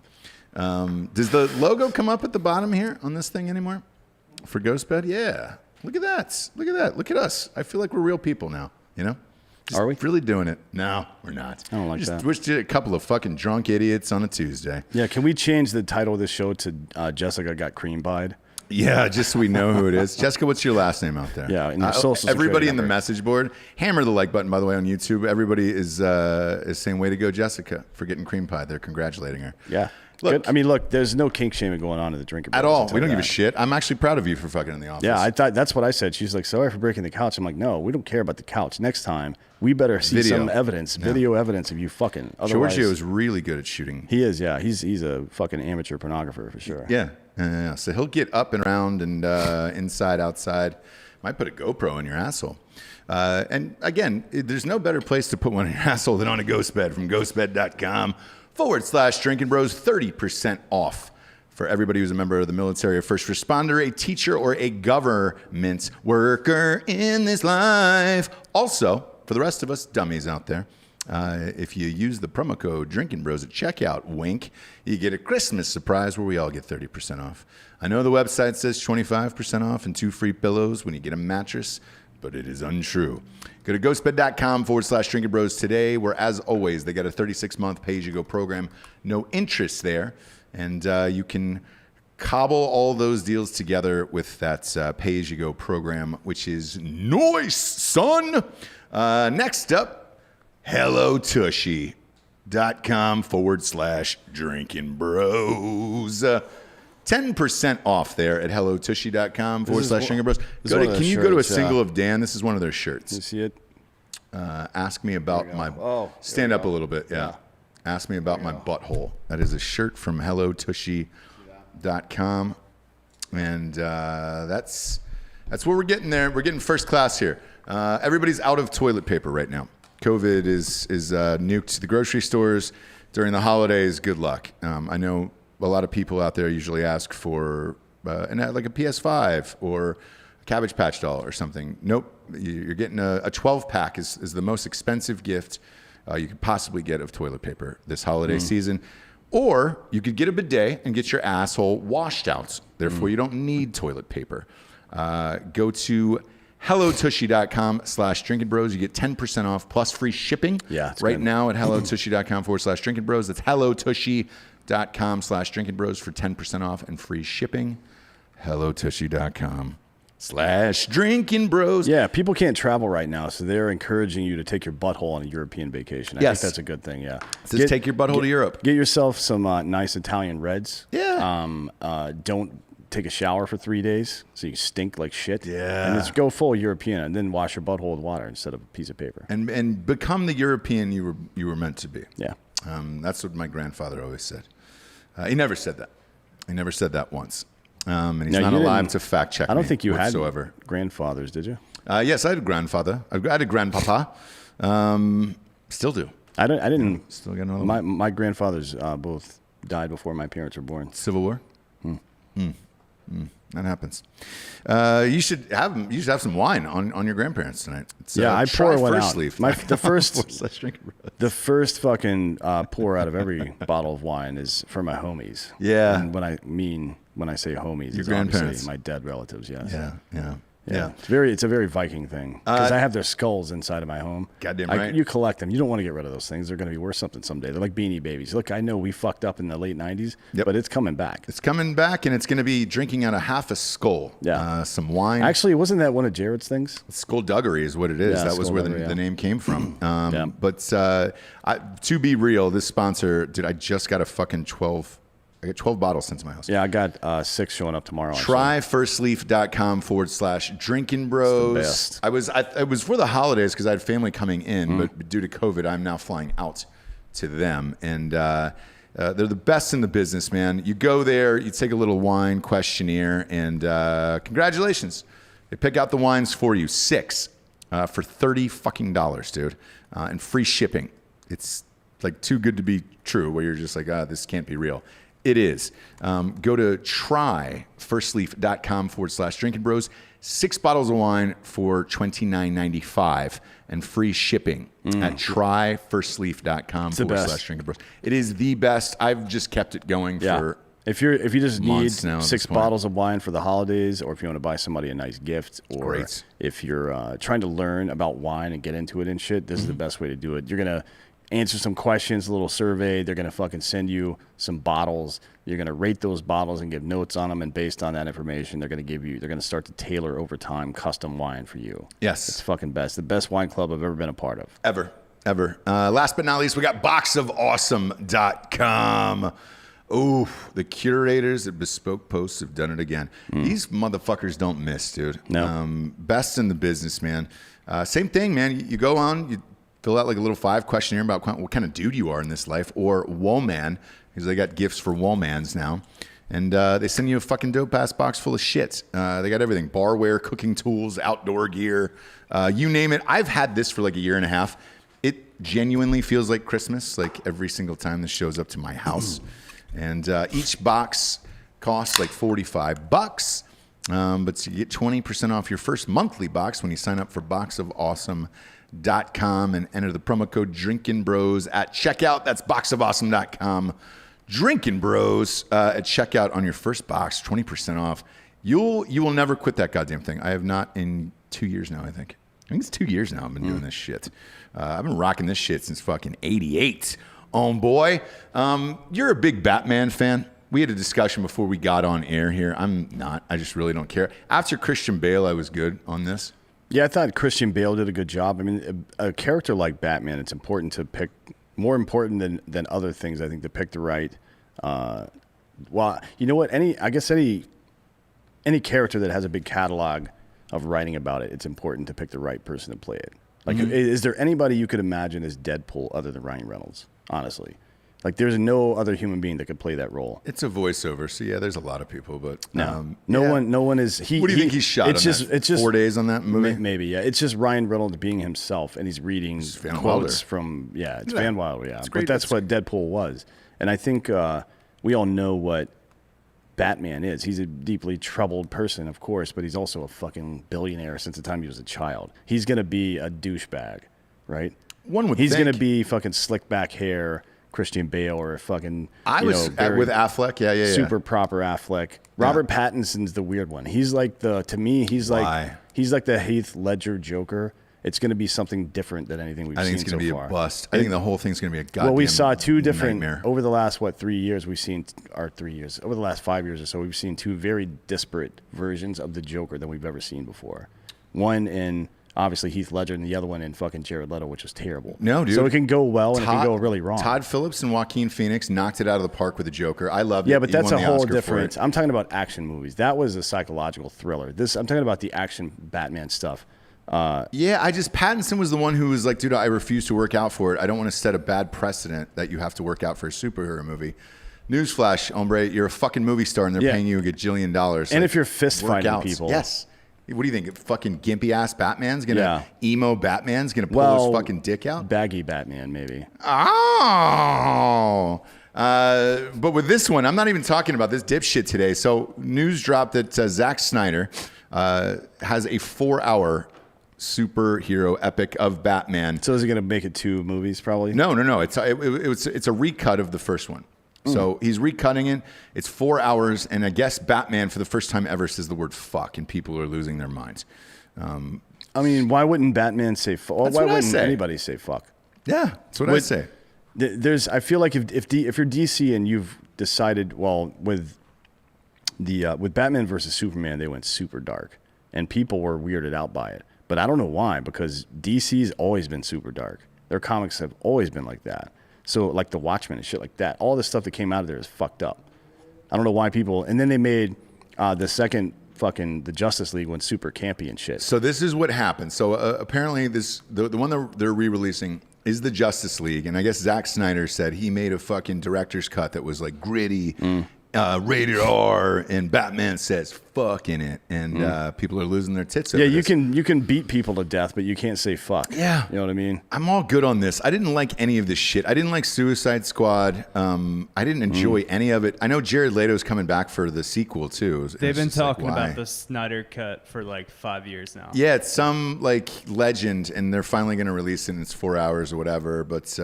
[SPEAKER 2] Does the logo come up at the bottom here on this thing anymore? For Ghostbed? Yeah. Look at that. Look at us. I feel like we're real people now, Just
[SPEAKER 1] Are we?
[SPEAKER 2] really doing it? No, we're not.
[SPEAKER 1] I don't like that.
[SPEAKER 2] We're just a couple of fucking drunk idiots on a Tuesday.
[SPEAKER 1] Yeah, can we change the title of this show to Jessica Got Cream Pied?
[SPEAKER 2] Yeah, just so we know who it is. Jessica, what's your last name out there?
[SPEAKER 1] Yeah, and your social security
[SPEAKER 2] everybody in the
[SPEAKER 1] number.
[SPEAKER 2] message board, hammer the like button, by the way, on YouTube. Everybody is saying, way to go, Jessica, for getting cream pie. They're congratulating her.
[SPEAKER 1] Yeah.
[SPEAKER 2] Look,
[SPEAKER 1] Good. I mean, look, there's no kink shaming going on in the Drinkin' Bros.
[SPEAKER 2] at all.
[SPEAKER 1] I'll tell
[SPEAKER 2] We don't
[SPEAKER 1] you
[SPEAKER 2] give a
[SPEAKER 1] that.
[SPEAKER 2] shit. I'm actually proud of you for fucking in the office.
[SPEAKER 1] Yeah, I thought that's what I said. She's like, sorry for breaking the couch. I'm like, no, we don't care about the couch. Next time, we better see some evidence, video evidence of you fucking. Otherwise,
[SPEAKER 2] Giorgio is really good at shooting.
[SPEAKER 1] He is, yeah. He's a fucking amateur pornographer for sure.
[SPEAKER 2] Yeah. So he'll get up and around and inside, outside. Might put a GoPro in your asshole. And again, there's no better place to put one in your asshole than on a ghost bed from ghostbed.com/drinking bros. 30% off for everybody who's a member of the military, a first responder, a teacher, or a government worker in this life. Also, for the rest of us dummies out there, if you use the promo code Drinkin' Bros at checkout, wink, you get a Christmas surprise where we all get 30% off. I know the website says 25% off and 2 free pillows when you get a mattress, but it is untrue. Go to ghostbed.com/Drinkin' Bros today, where, as always, they got a 36-month pay-as-you-go program. No interest there, and you can cobble all those deals together with that pay-as-you-go program, which is nice, son. Next up, hellotushy.com/Drinkin' Bros. 10% off there at hellotushy.com/Drinkin' Bros. Can you go to a single of Dan? This is one of their shirts.
[SPEAKER 1] You see it?
[SPEAKER 2] Ask me about my. Stand up a little bit. Yeah. Ask me about my butthole. That is a shirt from hellotushy.com, and that's what we're getting there. We're getting first class here. Everybody's out of toilet paper right now. COVID is nuked the grocery stores during the holidays. Good luck. I know a lot of people out there usually ask for like a PS5 or a Cabbage Patch doll or something. Nope. You're getting a 12-pack is the most expensive gift you could possibly get of toilet paper this holiday season. Or you could get a bidet and get your asshole washed out. Therefore, you don't need toilet paper. Go to hellotushy.com/Drinkin' Bros. You get 10% off plus free shipping right now at hellotushy.com/Drinkin' Bros. That's hellotushy.com/Drinkin' Bros for 10% off and free shipping. hellotushy.com/Drinkin' Bros.
[SPEAKER 1] Yeah, people can't travel right now, so they're encouraging you to take your butthole on a European vacation. I think that's a good thing, yeah.
[SPEAKER 2] Just take your butthole to Europe.
[SPEAKER 1] Get yourself some nice Italian reds.
[SPEAKER 2] Yeah.
[SPEAKER 1] Don't take a shower for 3 days so you stink like shit.
[SPEAKER 2] Yeah.
[SPEAKER 1] And just go full European and then wash your butthole with water instead of a piece of paper.
[SPEAKER 2] And become the European you were meant to be.
[SPEAKER 1] Yeah.
[SPEAKER 2] That's what my grandfather always said. He never said that. He never said that once. And he's not alive to fact check me.
[SPEAKER 1] I don't think you
[SPEAKER 2] whatsoever.
[SPEAKER 1] had grandfathers, did you?
[SPEAKER 2] Yes, I had a grandfather. I had a grandpapa. Still do.
[SPEAKER 1] I didn't.
[SPEAKER 2] Still got another one.
[SPEAKER 1] My grandfathers both died before my parents were born.
[SPEAKER 2] Civil War. That happens. You should have some wine on your grandparents tonight. It's,
[SPEAKER 1] I pour one
[SPEAKER 2] first
[SPEAKER 1] out.
[SPEAKER 2] Leaf.
[SPEAKER 1] The first fucking pour out of every bottle of wine is for my homies.
[SPEAKER 2] Yeah.
[SPEAKER 1] And when I say homies,
[SPEAKER 2] Your
[SPEAKER 1] it's
[SPEAKER 2] grandparents.
[SPEAKER 1] obviously my dead relatives. Yes.
[SPEAKER 2] Yeah.
[SPEAKER 1] It's a very Viking thing because I have their skulls inside of my home.
[SPEAKER 2] Goddamn right.
[SPEAKER 1] You collect them. You don't want to get rid of those things. They're going to be worth something someday. They're like Beanie Babies. Look, I know we fucked up in the late '90s, but it's coming back.
[SPEAKER 2] It's coming back, and it's going to be drinking out of half a skull.
[SPEAKER 1] Yeah.
[SPEAKER 2] Some wine.
[SPEAKER 1] Actually, wasn't that one of Jared's things?
[SPEAKER 2] Skullduggery is what it is.
[SPEAKER 1] Yeah,
[SPEAKER 2] that was where the name came from. But to be real, this sponsor, dude, I just got a fucking 12. I got 12 bottles sent to my house.
[SPEAKER 1] Yeah, I got 6 showing up tomorrow.
[SPEAKER 2] Tryfirstleaf.com/Drinkin Bros. It was for the holidays because I had family coming in, but due to COVID, I'm now flying out to them. And they're the best in the business, man. You go there, you take a little wine questionnaire, and congratulations. They pick out the wines for you. 6 for $30 fucking, dude. And free shipping. It's like too good to be true where you're just like, this can't be real. It is. Go to tryfirstleaf.com/Drinkin Bros. 6 bottles of wine for $29.95 and free shipping at tryfirstleaf.com/Drinkin Bros. It is the best. I've just kept it going for
[SPEAKER 1] if you just need
[SPEAKER 2] now
[SPEAKER 1] 6 bottles of wine for the holidays, or if you want to buy somebody a nice gift, or if you're trying to learn about wine and get into it and shit, this is the best way to do it. You're going to answer some questions, a little survey. They're going to fucking send you some bottles. You're going to rate those bottles and give notes on them. And based on that information, they're going to start to tailor over time custom wine for you.
[SPEAKER 2] Yes.
[SPEAKER 1] It's fucking best. The best wine club I've ever been a part of.
[SPEAKER 2] Ever. Last but not least, we got boxofawesome.com. Ooh, the curators at Bespoke Posts have done it again. These motherfuckers don't miss, dude.
[SPEAKER 1] No.
[SPEAKER 2] Best in the business, man. Same thing, man. You go on, you fill out like a little 5 questionnaire about what kind of dude you are in this life, or Woman, because they got gifts for Womans now. And they send you a fucking dope-ass box full of shit. They got everything. Barware, cooking tools, outdoor gear, you name it. I've had this for like a year and a half. It genuinely feels like Christmas, like every single time this shows up to my house. And each box costs like $45. But you get 20% off your first monthly box when you sign up for boxofawesome.com and enter the promo code Drinkin Bros at checkout. That's boxofawesome.com. Drinkin Bros at checkout on your first box, 20% off. You will never quit that goddamn thing. I have not in 2 years now, I think. I think it's 2 years now I've been doing this shit. I've been rocking this shit since fucking 88. Boy. You're a big Batman fan. We had a discussion before we got on air here. I'm not. I just really don't care. After Christian Bale, I was good on this.
[SPEAKER 1] Yeah, I thought Christian Bale did a good job. I mean, a character like Batman, it's important to pick, more important than other things, I think, to pick the right. Well, you know what? Any character that has a big catalog of writing about it, it's important to pick the right person to play it. Like, is there anybody you could imagine as Deadpool other than Ryan Reynolds? Honestly, like, there's no other human being that could play that role.
[SPEAKER 2] It's a voiceover, so yeah, there's a lot of people, but
[SPEAKER 1] no one is. What
[SPEAKER 2] do you think he's shot? It's just 4 days on that movie.
[SPEAKER 1] Maybe, yeah. It's just Ryan Reynolds being himself, and he's reading quotes from it's Van Wilder, yeah. But that's what Deadpool was, and I think we all know what Batman is. He's a deeply troubled person, of course, but he's also a fucking billionaire since the time he was a child. He's gonna be a douchebag, right? He's going to be fucking slick back hair, Christian Bale, or a fucking
[SPEAKER 2] with Affleck. Yeah.
[SPEAKER 1] Super proper Affleck. Robert Pattinson's the weird one. He's like he's like the Heath Ledger Joker. It's going to be something different than anything we've seen so far.
[SPEAKER 2] I think it's going to be a bust. I think the whole thing's going to be a goddamn
[SPEAKER 1] we saw 2 different
[SPEAKER 2] nightmare.
[SPEAKER 1] Over the last 3 years. Over the last 5 years or so, we've seen 2 very disparate versions of the Joker than we've ever seen before. One in obviously Heath Ledger, and the other one in fucking Jared Leto, which was terrible.
[SPEAKER 2] No, dude.
[SPEAKER 1] So it can go well and it can go really wrong.
[SPEAKER 2] Todd Phillips and Joaquin Phoenix knocked it out of the park with the Joker. I loved it.
[SPEAKER 1] Yeah, but that's a whole different. I'm talking about action movies. That was a psychological thriller. I'm talking about the action Batman stuff.
[SPEAKER 2] Pattinson was the one who was like, dude, I refuse to work out for it. I don't want to set a bad precedent that you have to work out for a superhero movie. Newsflash, hombre, you're a fucking movie star and they're paying you a gajillion dollars.
[SPEAKER 1] And if you're fist fighting people.
[SPEAKER 2] Yes. What do you think? Fucking gimpy ass Batman's gonna emo Batman's gonna pull his fucking dick out?
[SPEAKER 1] Baggy Batman, maybe.
[SPEAKER 2] Oh. But with this one, I'm not even talking about this dipshit today. So news dropped that Zack Snyder has a 4-hour superhero epic of Batman.
[SPEAKER 1] So is he gonna make it 2 movies? Probably.
[SPEAKER 2] No. It's a recut of the first one. So he's recutting it. It's 4 hours, and I guess Batman, for the first time ever, says the word "fuck," and people are losing their minds.
[SPEAKER 1] I mean, why wouldn't Batman say fuck? Why wouldn't anybody say fuck?
[SPEAKER 2] Yeah, that's what I say.
[SPEAKER 1] I feel like if you're DC and you've decided, well, with Batman versus Superman, they went super dark, and people were weirded out by it. But I don't know why, because DC's always been super dark. Their comics have always been like that. So like the Watchmen and shit like that, all the stuff that came out of there is fucked up. I don't know why people. And then they made the second the Justice League went super campy and shit.
[SPEAKER 2] So this is what happened. So apparently the one that they're re-releasing is the Justice League, and I guess Zack Snyder said he made a fucking director's cut that was like gritty, rated R, and Batman says fuck in it, and people are losing their tits over this.
[SPEAKER 1] you can beat people to death, but you can't say fuck.
[SPEAKER 2] Yeah.
[SPEAKER 1] You know what I mean?
[SPEAKER 2] I'm all good on this. I didn't like any of this shit. I didn't like Suicide Squad. I didn't enjoy any of it. I know Jared Leto's coming back for the sequel too.
[SPEAKER 4] They've been talking about the Snyder Cut for like 5 years now.
[SPEAKER 2] Yeah, it's some like legend, and they're finally going to release it in its 4 hours or whatever. But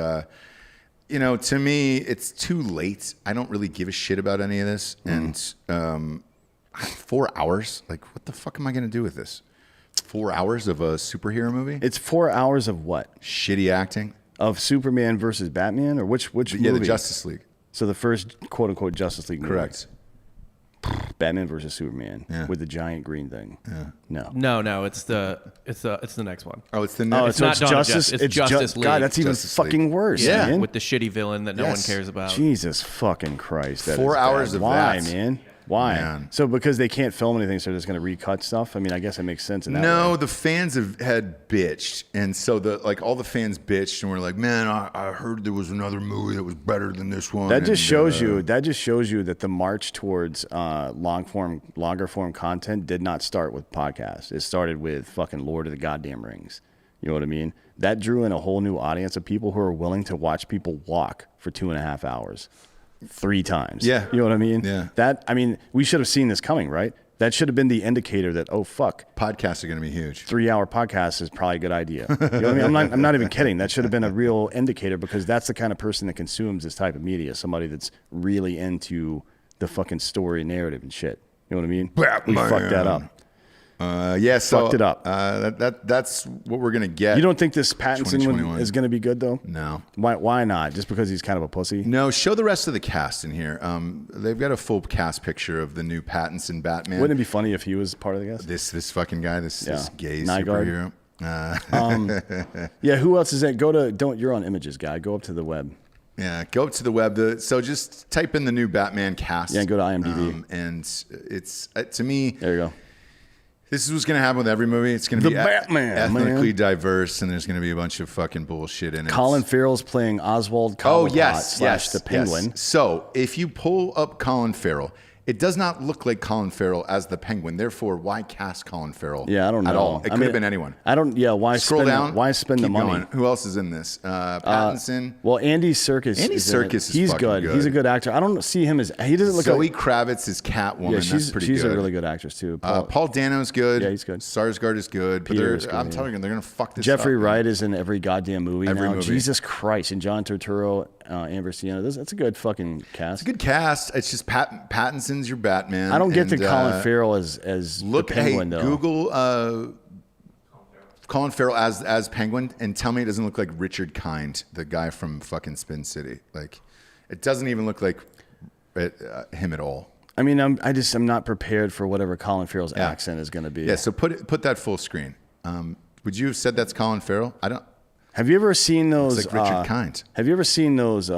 [SPEAKER 2] you know, to me, it's too late. I don't really give a shit about any of this. And 4 hours? Like, what the fuck am I going to do with this? 4 hours of a superhero movie?
[SPEAKER 1] It's 4 hours of what?
[SPEAKER 2] Shitty acting.
[SPEAKER 1] Of Superman versus Batman? Or which movie?
[SPEAKER 2] Yeah, the Justice League.
[SPEAKER 1] So the first quote-unquote Justice League movie.
[SPEAKER 2] Correct.
[SPEAKER 1] Batman versus Superman with the giant green thing. Yeah.
[SPEAKER 3] No. It's the next one.
[SPEAKER 2] Oh, it's the
[SPEAKER 1] Oh,
[SPEAKER 2] next.
[SPEAKER 1] so
[SPEAKER 3] not
[SPEAKER 1] it's
[SPEAKER 3] Dawn of
[SPEAKER 1] Justice.
[SPEAKER 3] Justice. It's Justice League.
[SPEAKER 1] God, that's even
[SPEAKER 2] Justice
[SPEAKER 1] fucking
[SPEAKER 2] League.
[SPEAKER 1] worse.
[SPEAKER 2] Yeah.
[SPEAKER 1] Man.
[SPEAKER 3] With the shitty villain that no one cares about.
[SPEAKER 1] Jesus fucking Christ. That
[SPEAKER 2] 4
[SPEAKER 1] is
[SPEAKER 2] hours
[SPEAKER 1] bad.
[SPEAKER 2] of
[SPEAKER 1] Why,
[SPEAKER 2] that.
[SPEAKER 1] man? Why?
[SPEAKER 2] Man.
[SPEAKER 1] So because they can't film anything, so they're just going to recut stuff? I mean, I guess it makes sense in that
[SPEAKER 2] No,
[SPEAKER 1] way.
[SPEAKER 2] the fans had bitched, and so all the fans bitched, and were like, "Man, I heard there was another movie that was better than this one."
[SPEAKER 1] That just shows you that the march towards longer form content did not start with podcasts. It started with fucking Lord of the Goddamn Rings. You know what I mean? That drew in a whole new audience of people who are willing to watch people walk for 2.5 hours. 3 times.
[SPEAKER 2] Yeah.
[SPEAKER 1] You know what I mean?
[SPEAKER 2] Yeah.
[SPEAKER 1] We should have seen this coming, right? That should have been the indicator that, oh, fuck.
[SPEAKER 2] Podcasts are going to be huge.
[SPEAKER 1] 3-hour podcast is probably a good idea. You know what I mean? I'm not even kidding. That should have been a real indicator, because that's the kind of person that consumes this type of media. Somebody that's really into the fucking story narrative and shit. You know what I mean?
[SPEAKER 2] Batman.
[SPEAKER 1] We fucked that up.
[SPEAKER 2] So
[SPEAKER 1] Fucked it up.
[SPEAKER 2] That's what we're gonna get.
[SPEAKER 1] You don't think this Pattinson one
[SPEAKER 2] 2021.
[SPEAKER 1] is going to be good, though?
[SPEAKER 2] No.
[SPEAKER 1] Why not? Just because he's kind of a pussy?
[SPEAKER 2] No, show the rest of the cast in here. They've got a full cast picture of the new Pattinson Batman.
[SPEAKER 1] Wouldn't it be funny if he was part of the guest?
[SPEAKER 2] This fucking guy, this gay
[SPEAKER 1] Nygaard.
[SPEAKER 2] superhero.
[SPEAKER 1] Yeah, who else is that? You're on Images, guy. Go up to the web.
[SPEAKER 2] Yeah, go up to the web. So just type in the new Batman cast.
[SPEAKER 1] Yeah, go to IMDb.
[SPEAKER 2] And it's to me.
[SPEAKER 1] There you go.
[SPEAKER 2] This is what's going to happen with every movie. It's going to be
[SPEAKER 1] Batman,
[SPEAKER 2] ethnically diverse, and there's going to be a bunch of fucking bullshit in it.
[SPEAKER 1] Colin Farrell's playing Oswald Cobblepot / the Penguin.
[SPEAKER 2] Yes. So if you pull up Colin Farrell, it does not look like Colin Farrell as the Penguin. Therefore, why cast Colin Farrell?
[SPEAKER 1] Yeah, I don't know.
[SPEAKER 2] At all. It could have been anyone.
[SPEAKER 1] I don't. Yeah, why
[SPEAKER 2] Scroll down.
[SPEAKER 1] Why spend the
[SPEAKER 2] Keep
[SPEAKER 1] money?
[SPEAKER 2] going. Who else is in this? Pattinson.
[SPEAKER 1] Well, Andy Serkis.
[SPEAKER 2] Andy Serkis is
[SPEAKER 1] He's
[SPEAKER 2] fucking
[SPEAKER 1] good.
[SPEAKER 2] good.
[SPEAKER 1] He's a good actor. I don't see him as. He doesn't look
[SPEAKER 2] Zoe
[SPEAKER 1] like.
[SPEAKER 2] Kravitz is Catwoman.
[SPEAKER 1] Yeah,
[SPEAKER 2] That's pretty good.
[SPEAKER 1] she's a really good actress too.
[SPEAKER 2] Paul Dano's good.
[SPEAKER 1] Yeah, he's good.
[SPEAKER 2] Sarsgaard is good. But
[SPEAKER 1] Peter is good,
[SPEAKER 2] I'm
[SPEAKER 1] yeah.
[SPEAKER 2] telling you, they're going to fuck this
[SPEAKER 1] Jeffrey
[SPEAKER 2] up.
[SPEAKER 1] Wright is in every goddamn movie
[SPEAKER 2] Every
[SPEAKER 1] now.
[SPEAKER 2] movie.
[SPEAKER 1] Jesus Christ! And John Turturro, Amber Sienna. That's a good fucking cast.
[SPEAKER 2] It's a good cast. It's just Pattinson's your Batman.
[SPEAKER 1] I don't get
[SPEAKER 2] and,
[SPEAKER 1] the Colin Farrell as
[SPEAKER 2] look,
[SPEAKER 1] the Penguin though.
[SPEAKER 2] Google Colin Farrell as Penguin and tell me it doesn't look like Richard Kind, the guy from fucking Spin City. Like, it doesn't even look like him at all.
[SPEAKER 1] I mean, I'm not prepared for whatever Colin Farrell's accent is going to be.
[SPEAKER 2] Yeah, so put that full screen. Would you have said that's Colin Farrell? I don't.
[SPEAKER 1] Have you ever seen those?
[SPEAKER 2] It's like Richard Kind.
[SPEAKER 1] Have you ever seen those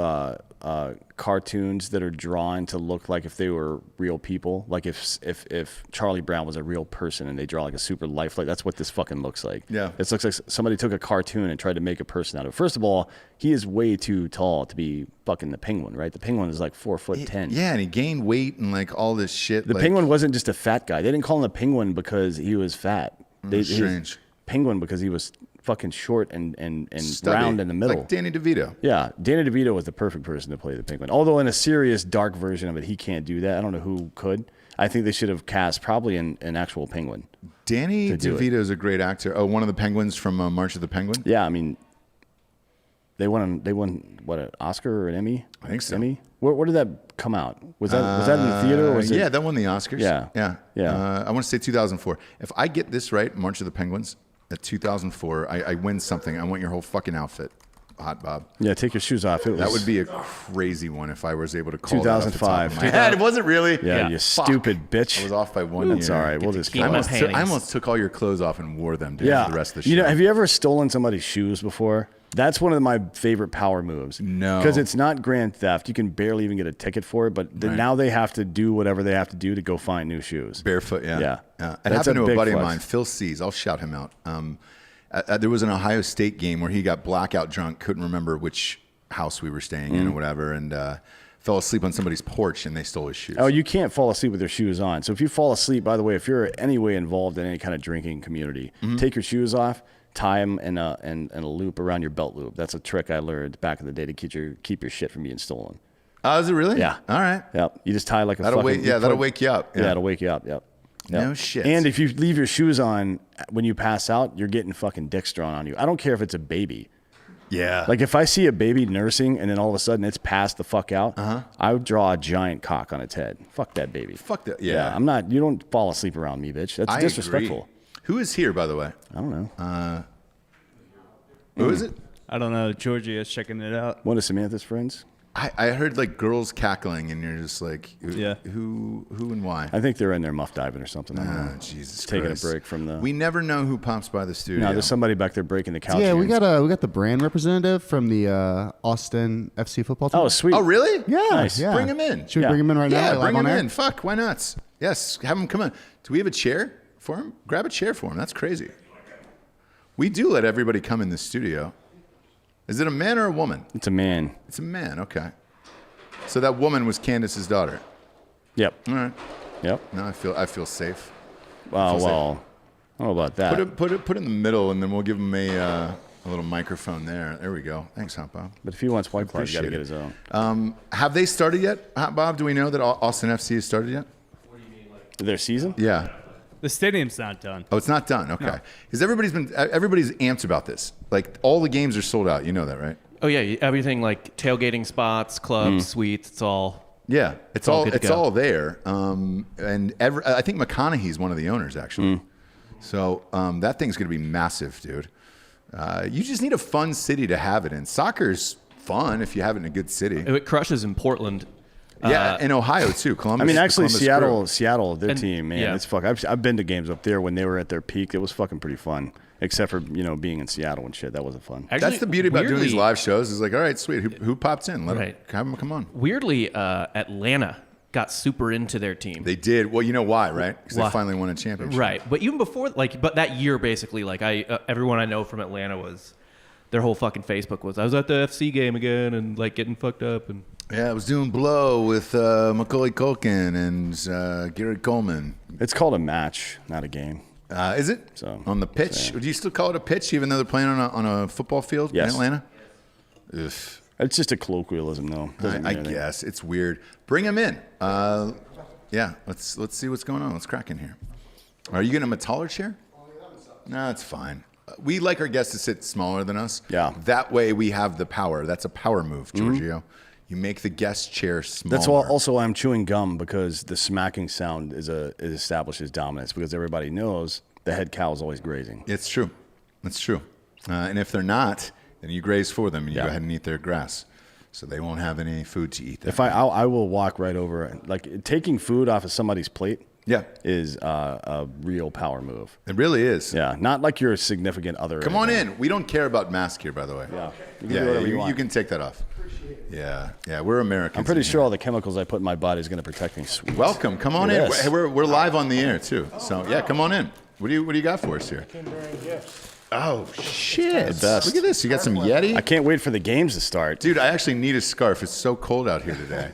[SPEAKER 1] cartoons that are drawn to look like if they were real people. Like if Charlie Brown was a real person and they draw like a super lifelike, that's what this fucking looks like.
[SPEAKER 2] Yeah.
[SPEAKER 1] It looks like somebody took a cartoon and tried to make a person out of it. First of all, he is way too tall to be fucking the Penguin, right? The Penguin is like 4'10".
[SPEAKER 2] Yeah, and he gained weight and like all this shit.
[SPEAKER 1] The Penguin wasn't just a fat guy. They didn't call him the Penguin because he was fat.
[SPEAKER 2] Strange.
[SPEAKER 1] Penguin because he was fucking short and
[SPEAKER 2] Stubby,
[SPEAKER 1] round in the middle.
[SPEAKER 2] like Danny DeVito.
[SPEAKER 1] Yeah, Danny DeVito was the perfect person to play the Penguin. Although in a serious, dark version of it, he can't do that. I don't know who could. I think they should have cast probably an actual Penguin.
[SPEAKER 2] Danny DeVito is a great actor. Oh, one of the Penguins from March of the Penguin?
[SPEAKER 1] Yeah, I mean, they won what, an Oscar or an Emmy?
[SPEAKER 2] I think so.
[SPEAKER 1] Emmy? Where did that come out? Was that in the theater? Or was it?
[SPEAKER 2] Yeah, that won the Oscars.
[SPEAKER 1] Yeah.
[SPEAKER 2] I want to say 2004. If I get this right, March of the Penguins, at 2004, I win something. I want your whole fucking outfit, Hot Bob.
[SPEAKER 1] Yeah, take your shoes off.
[SPEAKER 2] That would be a crazy one if I was able to call
[SPEAKER 1] 2005.
[SPEAKER 2] That off the top of my head. It wasn't really.
[SPEAKER 1] Yeah, you stupid bitch.
[SPEAKER 2] I was off by 1 year.
[SPEAKER 1] That's all right. We'll just
[SPEAKER 3] keep
[SPEAKER 1] go.
[SPEAKER 3] my
[SPEAKER 2] I
[SPEAKER 3] panties.
[SPEAKER 2] almost took all your clothes off and wore them dude,
[SPEAKER 1] Yeah.
[SPEAKER 2] for the rest of the show.
[SPEAKER 1] Have you ever stolen somebody's shoes before? That's one of my favorite power moves.
[SPEAKER 2] No.
[SPEAKER 1] Because it's not grand theft. You can barely even get a ticket for it, but now they have to do whatever they have to do to go find new shoes.
[SPEAKER 2] Barefoot, yeah.
[SPEAKER 1] Yeah.
[SPEAKER 2] It
[SPEAKER 1] That's
[SPEAKER 2] happened
[SPEAKER 1] a
[SPEAKER 2] to a
[SPEAKER 1] big
[SPEAKER 2] buddy of
[SPEAKER 1] flex.
[SPEAKER 2] mine, Phil Sees. I'll shout him out. There was an Ohio State game where he got blackout drunk, couldn't remember which house we were staying in or whatever, and fell asleep on somebody's porch, and they stole his shoes.
[SPEAKER 1] Oh, you can't fall asleep with your shoes on. So if you fall asleep, by the way, if you're any way involved in any kind of drinking community, take your shoes off, tie them in a loop around your belt loop. That's a trick I learned back in the day to keep your shit from being stolen.
[SPEAKER 2] Oh, is it really?
[SPEAKER 1] Yeah.
[SPEAKER 2] All right.
[SPEAKER 1] Yep. You just tie like a
[SPEAKER 2] That'll
[SPEAKER 1] fucking...
[SPEAKER 2] that'll wake you up.
[SPEAKER 1] Yeah, it'll wake you up. Yep.
[SPEAKER 2] No shit.
[SPEAKER 1] And if you leave your shoes on when you pass out, you're getting fucking dicks drawn on you. I don't care if it's a baby.
[SPEAKER 2] Yeah.
[SPEAKER 1] Like if I see a baby nursing and then all of a sudden it's passed the fuck out, I would draw a giant cock on its head. Fuck that baby.
[SPEAKER 2] Fuck that. Yeah.
[SPEAKER 1] I'm not. You don't fall asleep around me, bitch. That's
[SPEAKER 2] I
[SPEAKER 1] disrespectful.
[SPEAKER 2] agree. Who is here, by the way?
[SPEAKER 1] I don't know.
[SPEAKER 2] Who is it?
[SPEAKER 4] I don't know. Georgia is checking it out.
[SPEAKER 1] One of Samantha's friends.
[SPEAKER 2] I heard like girls cackling, and you're just like,
[SPEAKER 4] Yeah.
[SPEAKER 2] Who and why?
[SPEAKER 1] I think they're in there muff diving or something. I don't know.
[SPEAKER 2] Jesus
[SPEAKER 1] Taking
[SPEAKER 2] Christ.
[SPEAKER 1] a break from the.
[SPEAKER 2] We never know who pops by the studio.
[SPEAKER 1] No, there's somebody back there breaking the couch.
[SPEAKER 5] Yeah, we
[SPEAKER 1] hands.
[SPEAKER 5] got the brand representative from the Austin FC football team.
[SPEAKER 1] Oh, sweet.
[SPEAKER 2] Oh, really?
[SPEAKER 5] yeah,
[SPEAKER 1] nice.
[SPEAKER 5] yeah.
[SPEAKER 2] Bring him in.
[SPEAKER 5] Should we
[SPEAKER 1] Yeah.
[SPEAKER 5] bring him in right now?
[SPEAKER 2] Yeah,
[SPEAKER 5] live
[SPEAKER 2] bring
[SPEAKER 5] on
[SPEAKER 2] him
[SPEAKER 5] air?
[SPEAKER 2] in. Fuck, why not? Yes, have him come in. Do we have a chair for him? Grab a chair for him. That's crazy. We do let everybody come in the studio. Is it a man or a woman?
[SPEAKER 1] It's a man.
[SPEAKER 2] It's a man. Okay. So that woman was Candace's daughter.
[SPEAKER 1] Yep.
[SPEAKER 2] All right.
[SPEAKER 1] Yep.
[SPEAKER 2] Now I feel safe.
[SPEAKER 1] Well,
[SPEAKER 2] safe.
[SPEAKER 1] I don't know about that.
[SPEAKER 2] Put it in the middle, and then we'll give him a little microphone there. There we go. Thanks, Hot Bob.
[SPEAKER 1] But if he wants White Claw, he's got to
[SPEAKER 2] Appreciate
[SPEAKER 1] get
[SPEAKER 2] it.
[SPEAKER 1] his own.
[SPEAKER 2] Have they started yet, Hot Bob? Do we know that Austin FC has started yet?
[SPEAKER 1] Their season?
[SPEAKER 2] Yeah.
[SPEAKER 4] The stadium's not done.
[SPEAKER 2] Oh, it's not done. Okay. Because everybody's amped about this. Like all the games are sold out. You know that, right?
[SPEAKER 3] Oh yeah, everything like tailgating spots, clubs, suites. It's all.
[SPEAKER 2] Yeah, it's
[SPEAKER 3] all
[SPEAKER 2] all
[SPEAKER 3] good to
[SPEAKER 2] it's
[SPEAKER 3] go.
[SPEAKER 2] all there. I think McConaughey's one of the owners actually. So that thing's going to be massive, dude. You just need a fun city to have it in. Soccer's fun if you have it in a good city.
[SPEAKER 3] It crushes in Portland.
[SPEAKER 2] Yeah, in Ohio too. Columbus.
[SPEAKER 1] I mean, actually,
[SPEAKER 2] Columbus
[SPEAKER 1] Seattle, their
[SPEAKER 3] And-
[SPEAKER 1] team, man,
[SPEAKER 3] yeah.
[SPEAKER 1] it's fuck. I've been to games up there when they were at their peak. It was fucking pretty fun, except for being in Seattle and shit. That wasn't fun.
[SPEAKER 3] Actually,
[SPEAKER 2] That's the beauty about doing these
[SPEAKER 3] weirdly-
[SPEAKER 2] live shows. Is like, all right, sweet. Who pops in? Let
[SPEAKER 3] Right.
[SPEAKER 2] them have them come on.
[SPEAKER 3] Weirdly, Atlanta got super into their team.
[SPEAKER 2] They did. Well, you know why, right? Because they
[SPEAKER 3] Why?
[SPEAKER 2] finally won a championship.
[SPEAKER 3] Right, but even before, but that year, basically, everyone I know from Atlanta was, their whole fucking Facebook was, I was at the FC game again and like getting fucked up and.
[SPEAKER 2] Yeah, I was doing blow with Macaulay Culkin and Gary Coleman.
[SPEAKER 1] It's called a match, not a game.
[SPEAKER 2] Is it?
[SPEAKER 1] So,
[SPEAKER 2] on the pitch?
[SPEAKER 1] so, yeah.
[SPEAKER 2] Would you still call it a pitch, even though they're playing on a football field
[SPEAKER 1] Yes.
[SPEAKER 2] in Atlanta? Ugh.
[SPEAKER 1] It's just a colloquialism, though. Doesn't mean
[SPEAKER 2] I
[SPEAKER 1] anything.
[SPEAKER 2] guess it's weird. Bring him in. Yeah, let's see what's going on. Let's crack in here. Are you getting him a taller chair? No, it's fine. We like our guests to sit smaller than us.
[SPEAKER 1] Yeah.
[SPEAKER 2] That way we have the power. That's a power move, Giorgio. You make the guest chair smaller.
[SPEAKER 1] That's why also I'm chewing gum because the smacking sound is establishes dominance because everybody knows the head cow is always grazing.
[SPEAKER 2] It's true. It's true. And if they're not, then you graze for them and you
[SPEAKER 1] Yeah.
[SPEAKER 2] go ahead and eat their grass. So they won't have any food to eat.
[SPEAKER 1] If I will walk right over, like taking food off of somebody's plate is a real power move.
[SPEAKER 2] It really is.
[SPEAKER 1] Yeah, not like your significant other.
[SPEAKER 2] Come on in. We don't care about mask here, by the way.
[SPEAKER 1] Yeah,
[SPEAKER 2] You can take that off. Yeah, we're Americans.
[SPEAKER 1] I'm pretty sure all the chemicals I put in my body is going to protect me. Sweet.
[SPEAKER 2] Welcome. Come on in. We're live on the air too. So yeah, come on in. What do you got for us here? Oh shit!
[SPEAKER 1] The best.
[SPEAKER 2] Look at this. You got some Yeti.
[SPEAKER 1] I can't wait for the games to start.
[SPEAKER 2] Dude, I actually need a scarf. It's so cold out here today.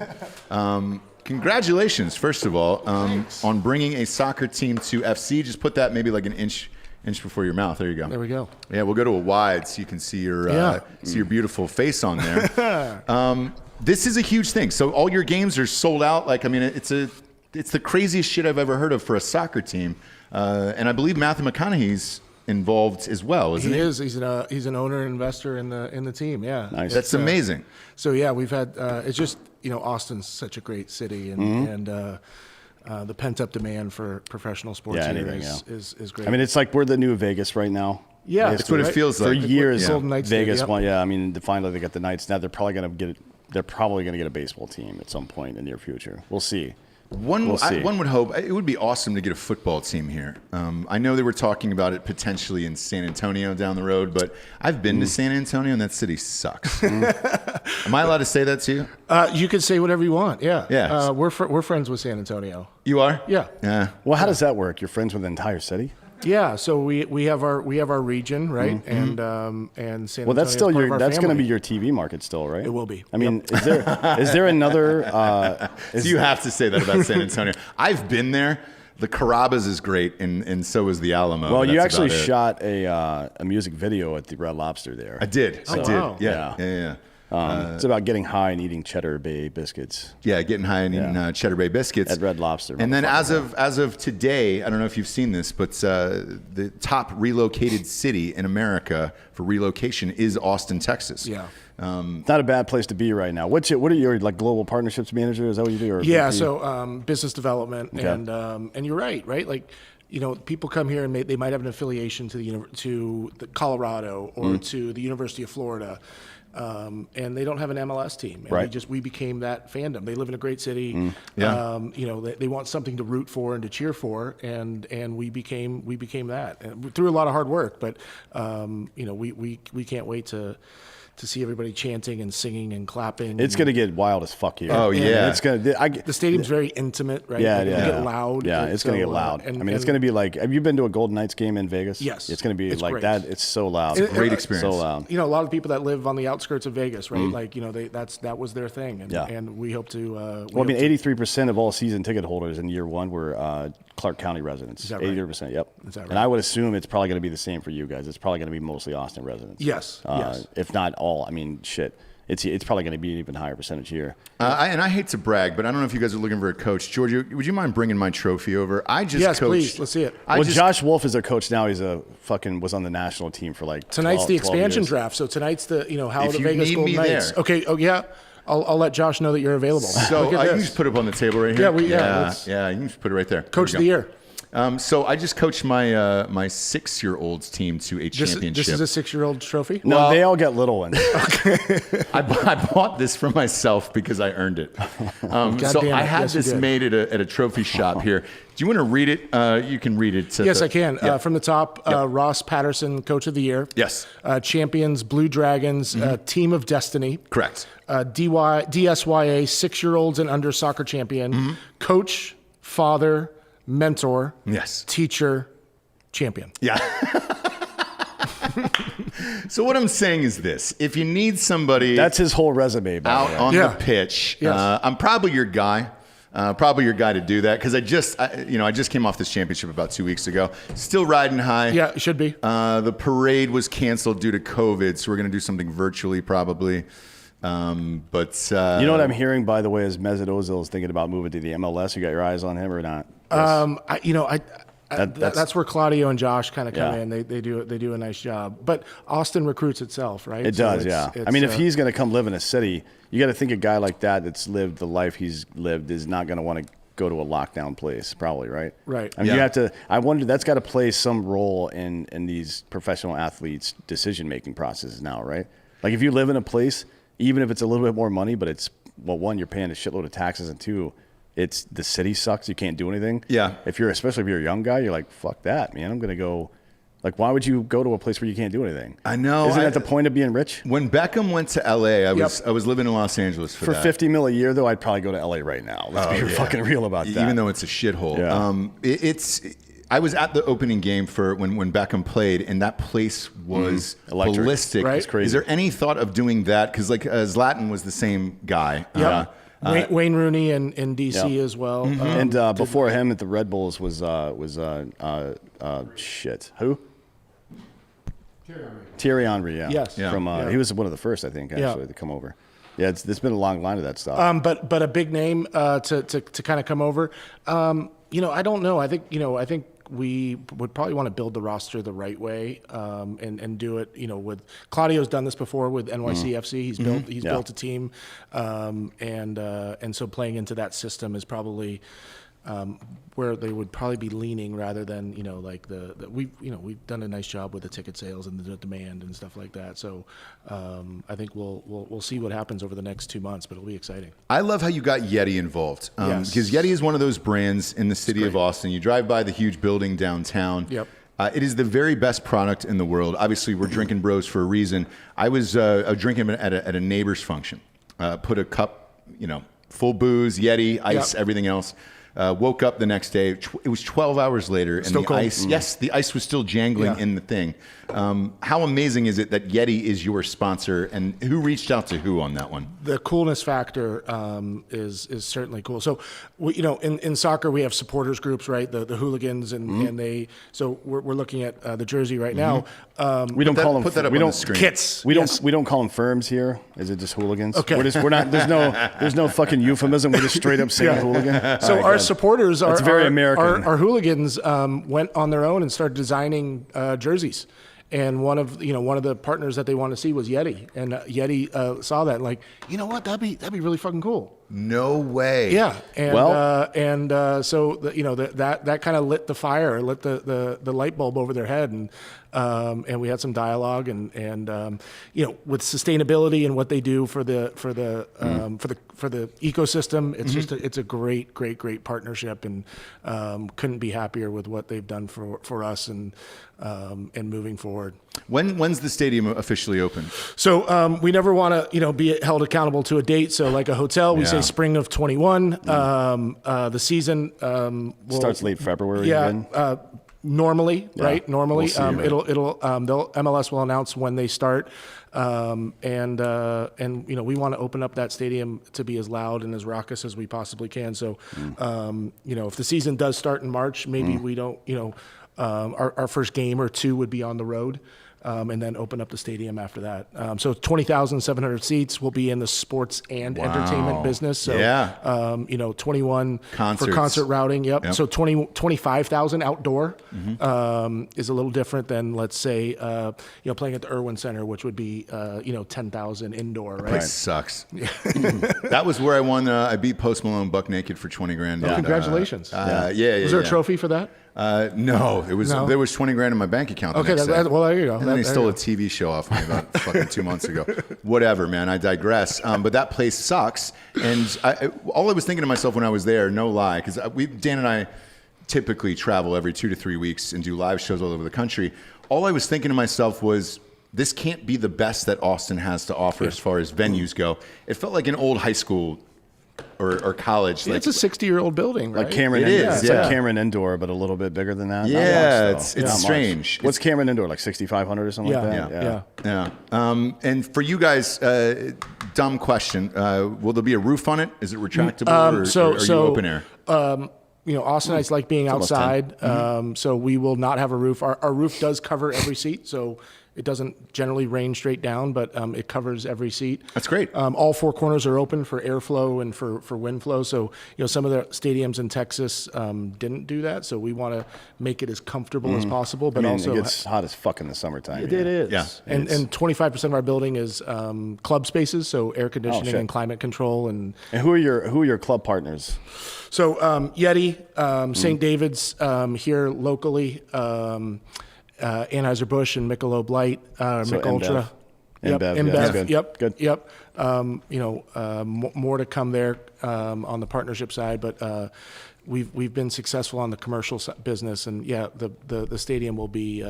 [SPEAKER 2] Congratulations, first of all, on bringing a soccer team to FC. Just put that maybe like an inch before your mouth. There you go.
[SPEAKER 5] There we go.
[SPEAKER 2] Yeah, we'll go to a wide so you can see your beautiful face on there. This is a huge thing. So all your games are sold out. Like, I mean, it's the craziest shit I've ever heard of for a soccer team. And I believe Matthew McConaughey's involved as well, isn't he?
[SPEAKER 6] He is. He's an owner and investor in the team. Yeah,
[SPEAKER 1] Nice.
[SPEAKER 2] That's amazing.
[SPEAKER 6] So yeah, we've had. It's just Austin's such a great city, and the pent up demand for professional sports here is great.
[SPEAKER 1] I mean, it's like we're the new Vegas right now.
[SPEAKER 6] Yeah,
[SPEAKER 2] That's what it feels
[SPEAKER 1] For
[SPEAKER 2] like.
[SPEAKER 1] years,
[SPEAKER 6] Golden Knights did,
[SPEAKER 1] Vegas
[SPEAKER 6] yep.
[SPEAKER 1] won. Yeah, I mean, finally they got the Knights. Now they're probably going to get a baseball team at some point in the near future. We'll see.
[SPEAKER 2] One would hope it would be awesome to get a football team here. I know they were talking about it potentially in San Antonio down the road, but I've been to San Antonio and that city sucks. Am I allowed to say that to you?
[SPEAKER 6] You can say whatever you want. Yeah.
[SPEAKER 2] Yeah.
[SPEAKER 6] We're friends with San Antonio.
[SPEAKER 2] You are?
[SPEAKER 6] Yeah.
[SPEAKER 2] Yeah.
[SPEAKER 1] Well, how does that work? You're friends with the entire city?
[SPEAKER 6] Yeah. So we have our region, right? And San
[SPEAKER 1] Well, that's
[SPEAKER 6] Antonio's
[SPEAKER 1] still
[SPEAKER 6] part of our
[SPEAKER 1] that's going to
[SPEAKER 6] family.
[SPEAKER 1] be your TV market still, right?
[SPEAKER 6] It will be.
[SPEAKER 1] I mean, is there another?
[SPEAKER 2] So you have to say that about San Antonio. I've been there. The Carrabba's is great, and so is the Alamo.
[SPEAKER 1] Well, you
[SPEAKER 2] That's
[SPEAKER 1] actually
[SPEAKER 2] about it.
[SPEAKER 1] shot a music video at the Red Lobster there.
[SPEAKER 2] I did.
[SPEAKER 6] wow.
[SPEAKER 2] Yeah.
[SPEAKER 1] It's about getting high and eating Cheddar Bay biscuits
[SPEAKER 2] Yeah, getting high and eating Cheddar Bay biscuits
[SPEAKER 1] at Red Lobster.
[SPEAKER 2] And then as of today, I don't know if you've seen this, but the top relocated city in America for relocation is Austin, Texas.
[SPEAKER 6] Yeah.
[SPEAKER 1] It's not a bad place to be right now. What are your like global partnerships manager? Is that what you do? Or
[SPEAKER 6] Yeah,
[SPEAKER 1] VP?
[SPEAKER 6] so business development,
[SPEAKER 1] Okay.
[SPEAKER 6] and you're right? Like, people come here and they might have an affiliation to the Colorado or to the University of Florida, and they don't have an MLS team. And
[SPEAKER 1] Right.
[SPEAKER 6] we became that fandom. They live in a great city.
[SPEAKER 2] Yeah.
[SPEAKER 6] They want something to root for and to cheer for, and we became that through a lot of hard work. But we can't wait to see everybody chanting and singing and clapping.
[SPEAKER 1] It's going to get wild as fuck here.
[SPEAKER 2] Oh, yeah.
[SPEAKER 1] It's going to.
[SPEAKER 6] The stadium's very intimate, right?
[SPEAKER 1] Yeah,
[SPEAKER 6] Like,
[SPEAKER 1] yeah.
[SPEAKER 6] It'll get loud.
[SPEAKER 1] Yeah, it's going to get loud. I mean, it's going to be like. Have you been to a Golden Knights game in Vegas?
[SPEAKER 6] Yes.
[SPEAKER 1] It's going to be
[SPEAKER 6] It's
[SPEAKER 1] like
[SPEAKER 6] great.
[SPEAKER 1] that. It's so loud.
[SPEAKER 2] Great experience.
[SPEAKER 1] So loud.
[SPEAKER 6] A lot of people that live on the outskirts of Vegas, right? Like, that was their thing, and,
[SPEAKER 1] Yeah.
[SPEAKER 6] and we hope to.
[SPEAKER 1] Well, I mean, 83% of all season ticket holders in year one were Clark County residents.
[SPEAKER 6] Is that right?
[SPEAKER 1] 83%. Yep.
[SPEAKER 6] Is that right?
[SPEAKER 1] And I would assume it's probably going to be the same for you guys. It's probably going to be mostly Austin residents.
[SPEAKER 6] Yes. Yes.
[SPEAKER 1] If not all. I mean, shit. It's probably going to be an even higher percentage here.
[SPEAKER 2] And I hate to brag, but I don't know if you guys are looking for a coach. George, would you mind bringing my trophy over? I just
[SPEAKER 6] Yes,
[SPEAKER 2] coached.
[SPEAKER 6] please. Let's see it.
[SPEAKER 1] Josh Wolf is their coach now. He's was on the national team for like
[SPEAKER 6] Tonight's
[SPEAKER 1] 12
[SPEAKER 6] the expansion
[SPEAKER 1] years.
[SPEAKER 6] draft, so tonight's the how
[SPEAKER 2] If
[SPEAKER 6] the
[SPEAKER 2] you
[SPEAKER 6] Vegas
[SPEAKER 2] need
[SPEAKER 6] Golden
[SPEAKER 2] me
[SPEAKER 6] Knights.
[SPEAKER 2] there.
[SPEAKER 6] Okay. Oh yeah. I'll let Josh know that you're available.
[SPEAKER 2] So
[SPEAKER 6] Look at
[SPEAKER 2] you
[SPEAKER 6] this.
[SPEAKER 2] just put it up on the table right here.
[SPEAKER 6] Yeah,
[SPEAKER 2] you can just put it right there.
[SPEAKER 6] Coach
[SPEAKER 2] There
[SPEAKER 6] of
[SPEAKER 2] we
[SPEAKER 6] the
[SPEAKER 2] go.
[SPEAKER 6] year.
[SPEAKER 2] So I just coached my my 6-year-olds team to a championship.
[SPEAKER 6] This is a 6-year-old trophy.
[SPEAKER 1] No, they all get little ones.
[SPEAKER 2] I bought this for myself because I earned it. So
[SPEAKER 6] damn
[SPEAKER 2] I
[SPEAKER 6] it.
[SPEAKER 2] had
[SPEAKER 6] Yes, you
[SPEAKER 2] this
[SPEAKER 6] did.
[SPEAKER 2] made at a trophy shop here. Do you want to read it? You can read it.
[SPEAKER 6] Yes, I can.
[SPEAKER 2] Yeah.
[SPEAKER 6] From the top, Ross Patterson, Coach of the Year.
[SPEAKER 2] Yes.
[SPEAKER 6] Champions, Blue Dragons, Team of Destiny.
[SPEAKER 2] Correct.
[SPEAKER 6] DSYA, 6-year-olds and under soccer champion. Coach, father, mentor,
[SPEAKER 2] Yes.
[SPEAKER 6] teacher, champion.
[SPEAKER 2] Yeah. So what I'm saying is this: if you need somebody
[SPEAKER 1] That's his whole resume. By
[SPEAKER 2] out
[SPEAKER 1] the way.
[SPEAKER 2] on
[SPEAKER 6] Yeah.
[SPEAKER 2] the pitch,
[SPEAKER 6] Yes.
[SPEAKER 2] I'm probably your guy. To do that because I just came off this championship about 2 weeks ago. Still riding high.
[SPEAKER 6] Yeah, it should be.
[SPEAKER 2] The parade was canceled due to COVID, so we're going to do something virtually probably. But
[SPEAKER 1] You know what I'm hearing, by the way, is Mesut Ozil is thinking about moving to the MLS. You got your eyes on him or not?
[SPEAKER 6] That's where Claudio and Josh kind of come
[SPEAKER 1] Yeah.
[SPEAKER 6] in. They do a nice job. But Austin recruits itself, right?
[SPEAKER 1] It
[SPEAKER 6] So
[SPEAKER 1] does,
[SPEAKER 6] it's-
[SPEAKER 1] yeah.
[SPEAKER 6] it's,
[SPEAKER 1] I mean, if he's going to come live in a city, you got to think a guy like that that's lived the life he's lived is not going to want to go to a lockdown place, probably, right?
[SPEAKER 6] Right.
[SPEAKER 1] I mean,
[SPEAKER 2] Yeah.
[SPEAKER 1] you have to. I wonder that's got to play some role in these professional athletes' decision making processes now, right? Like if you live in a place, even if it's a little bit more money, but it's one, you're paying a shitload of taxes, and two, the city sucks. You can't do anything.
[SPEAKER 2] Yeah.
[SPEAKER 1] Especially if you're a young guy, you're like, fuck that, man. I'm gonna go. Like, why would you go to a place where you can't do anything?
[SPEAKER 2] I know.
[SPEAKER 1] Isn't that the point of being rich?
[SPEAKER 2] When Beckham went to L.A., I was living in Los Angeles for that.
[SPEAKER 1] $50 million a year, though, I'd probably go to L.A. right now. Let's be fucking real about that.
[SPEAKER 2] Even though it's a shithole.
[SPEAKER 1] Yeah.
[SPEAKER 2] I was at the opening game for when Beckham played, and that place was ballistic.
[SPEAKER 6] Right?
[SPEAKER 1] It's crazy.
[SPEAKER 2] Is there any thought of doing that? Because Zlatan was the same guy.
[SPEAKER 6] Wayne Rooney in D.C. as well.
[SPEAKER 1] And before him at the Red Bulls was shit. Who? Thierry Henry, yeah.
[SPEAKER 6] Yes.
[SPEAKER 2] Yeah.
[SPEAKER 1] From he was one of the first, I think, actually, to come over. Yeah, there's been a long line of that stuff.
[SPEAKER 6] But a big name to kind of come over. I don't know. I think we would probably want to build the roster the right way and do it. With Claudio's done this before with NYCFC. He's built a team, and so playing into that system is probably where they would probably be leaning rather than we've done a nice job with the ticket sales and the demand and stuff like that. So I think we'll see what happens over the next 2 months, but it'll be exciting.
[SPEAKER 2] I love how you got Yeti involved because Yeti is one of those brands in the city of Austin. You drive by the huge building downtown.
[SPEAKER 6] Yep.
[SPEAKER 2] It is the very best product in the world. Obviously, we're drinking bros for a reason. I was drinking at a neighbor's function. Put a cup, full booze, Yeti, ice, everything else. Woke up the next day. It was 12 hours later, and
[SPEAKER 6] Still
[SPEAKER 2] the
[SPEAKER 6] cold.
[SPEAKER 2] ice. Yes, the ice was still jangling in the thing. How amazing is it that Yeti is your sponsor, and who reached out to who on that one?
[SPEAKER 6] The coolness factor is certainly cool. So, in soccer we have supporters groups, right? The hooligans and they. So we're looking at the jersey right now.
[SPEAKER 1] We don't call them.
[SPEAKER 2] Put that up
[SPEAKER 1] we
[SPEAKER 2] on
[SPEAKER 1] don't
[SPEAKER 2] the screen.
[SPEAKER 6] Kits.
[SPEAKER 1] We don't call them firms here. Is it just hooligans?
[SPEAKER 6] Okay.
[SPEAKER 1] We're not. There's no fucking euphemism. We're just straight up saying hooligan.
[SPEAKER 6] So our supporters are
[SPEAKER 1] very American.
[SPEAKER 6] Our hooligans went on their own and started designing jerseys. And one of the partners that they wanted to see was Yeti, and Yeti saw that, like, you know what, that'd be really fucking cool.
[SPEAKER 2] No way.
[SPEAKER 6] Yeah, and so that kind of lit the fire, lit the light bulb over their head, and we had some dialogue, and with sustainability and what they do for the ecosystem, it's it's a great partnership, and couldn't be happier with what they've done for us and moving forward.
[SPEAKER 2] When's the stadium officially open?
[SPEAKER 6] So we never want to be held accountable to a date. So like a hotel, we say spring of 21. The season
[SPEAKER 1] starts late February.
[SPEAKER 6] Yeah, normally, right? Normally,
[SPEAKER 1] we'll see,
[SPEAKER 6] MLS will announce when they start, and we want to open up that stadium to be as loud and as raucous as we possibly can. So, if the season does start in March, maybe we don't, our first game or two would be on the road. And then open up the stadium after that. So 20,700 seats will be in the sports and entertainment business. So, 21
[SPEAKER 2] Concerts.
[SPEAKER 6] for concert routing. Yep. So 25,000 outdoor is a little different than, let's say, playing at the Irwin Center, which would be, 10,000 indoor. Right.
[SPEAKER 2] Place sucks. That was where I won. I beat Post Malone buck naked for 20 grand.
[SPEAKER 6] Oh, congratulations.
[SPEAKER 2] Was
[SPEAKER 6] there a trophy for that?
[SPEAKER 2] No, it was.
[SPEAKER 6] No?
[SPEAKER 2] There was 20 grand in my bank account.
[SPEAKER 6] Okay, well, there you go.
[SPEAKER 2] And then he stole a TV show off me about fucking 2 months ago. Whatever, man. I digress. But that place sucks. And all I was thinking to myself when I was there, no lie, because Dan and I typically travel every 2 to 3 weeks and do live shows all over the country. All I was thinking to myself was, this can't be the best that Austin has to offer as far as venues go. It felt like an old high school or college.
[SPEAKER 6] It's a 60-year-old building, right?
[SPEAKER 1] Like Cameron
[SPEAKER 2] It
[SPEAKER 1] Indoor.
[SPEAKER 2] is,
[SPEAKER 1] It's
[SPEAKER 2] yeah.
[SPEAKER 1] like Cameron Indoor, but a little bit bigger than that.
[SPEAKER 2] Yeah,
[SPEAKER 1] Not much, though.
[SPEAKER 2] it's
[SPEAKER 1] Not much.
[SPEAKER 2] strange.
[SPEAKER 1] What's Cameron Indoor, like 6,500 or something like that?
[SPEAKER 6] Yeah.
[SPEAKER 2] And for you guys, dumb question. Will there be a roof on it? Is it retractable or are you open air?
[SPEAKER 6] Austinites like being outside, so we will not have a roof. Our roof does cover every seat, so it doesn't generally rain straight down, but it covers every seat.
[SPEAKER 2] That's great.
[SPEAKER 6] All four corners are open for airflow and for wind flow. So, some of the stadiums in Texas didn't do that. So we want to make it as comfortable as possible, but also
[SPEAKER 1] it gets hot as fuck in the summertime.
[SPEAKER 6] It is.
[SPEAKER 2] Yeah.
[SPEAKER 6] And 25% of our building is club spaces, so air conditioning
[SPEAKER 1] shit.
[SPEAKER 6] and climate control. And
[SPEAKER 1] who are your club partners?
[SPEAKER 6] so Yeti, St. David's here locally, Anheuser-Busch and Michelob Light, Mick
[SPEAKER 1] InBev.
[SPEAKER 6] Ultra. Yep.
[SPEAKER 1] InBev.
[SPEAKER 6] InBev.
[SPEAKER 1] Yeah, that's good.
[SPEAKER 6] Yep.
[SPEAKER 1] Good.
[SPEAKER 6] Yep. More to come there on the partnership side, but we've been successful on the commercial business, and the stadium will be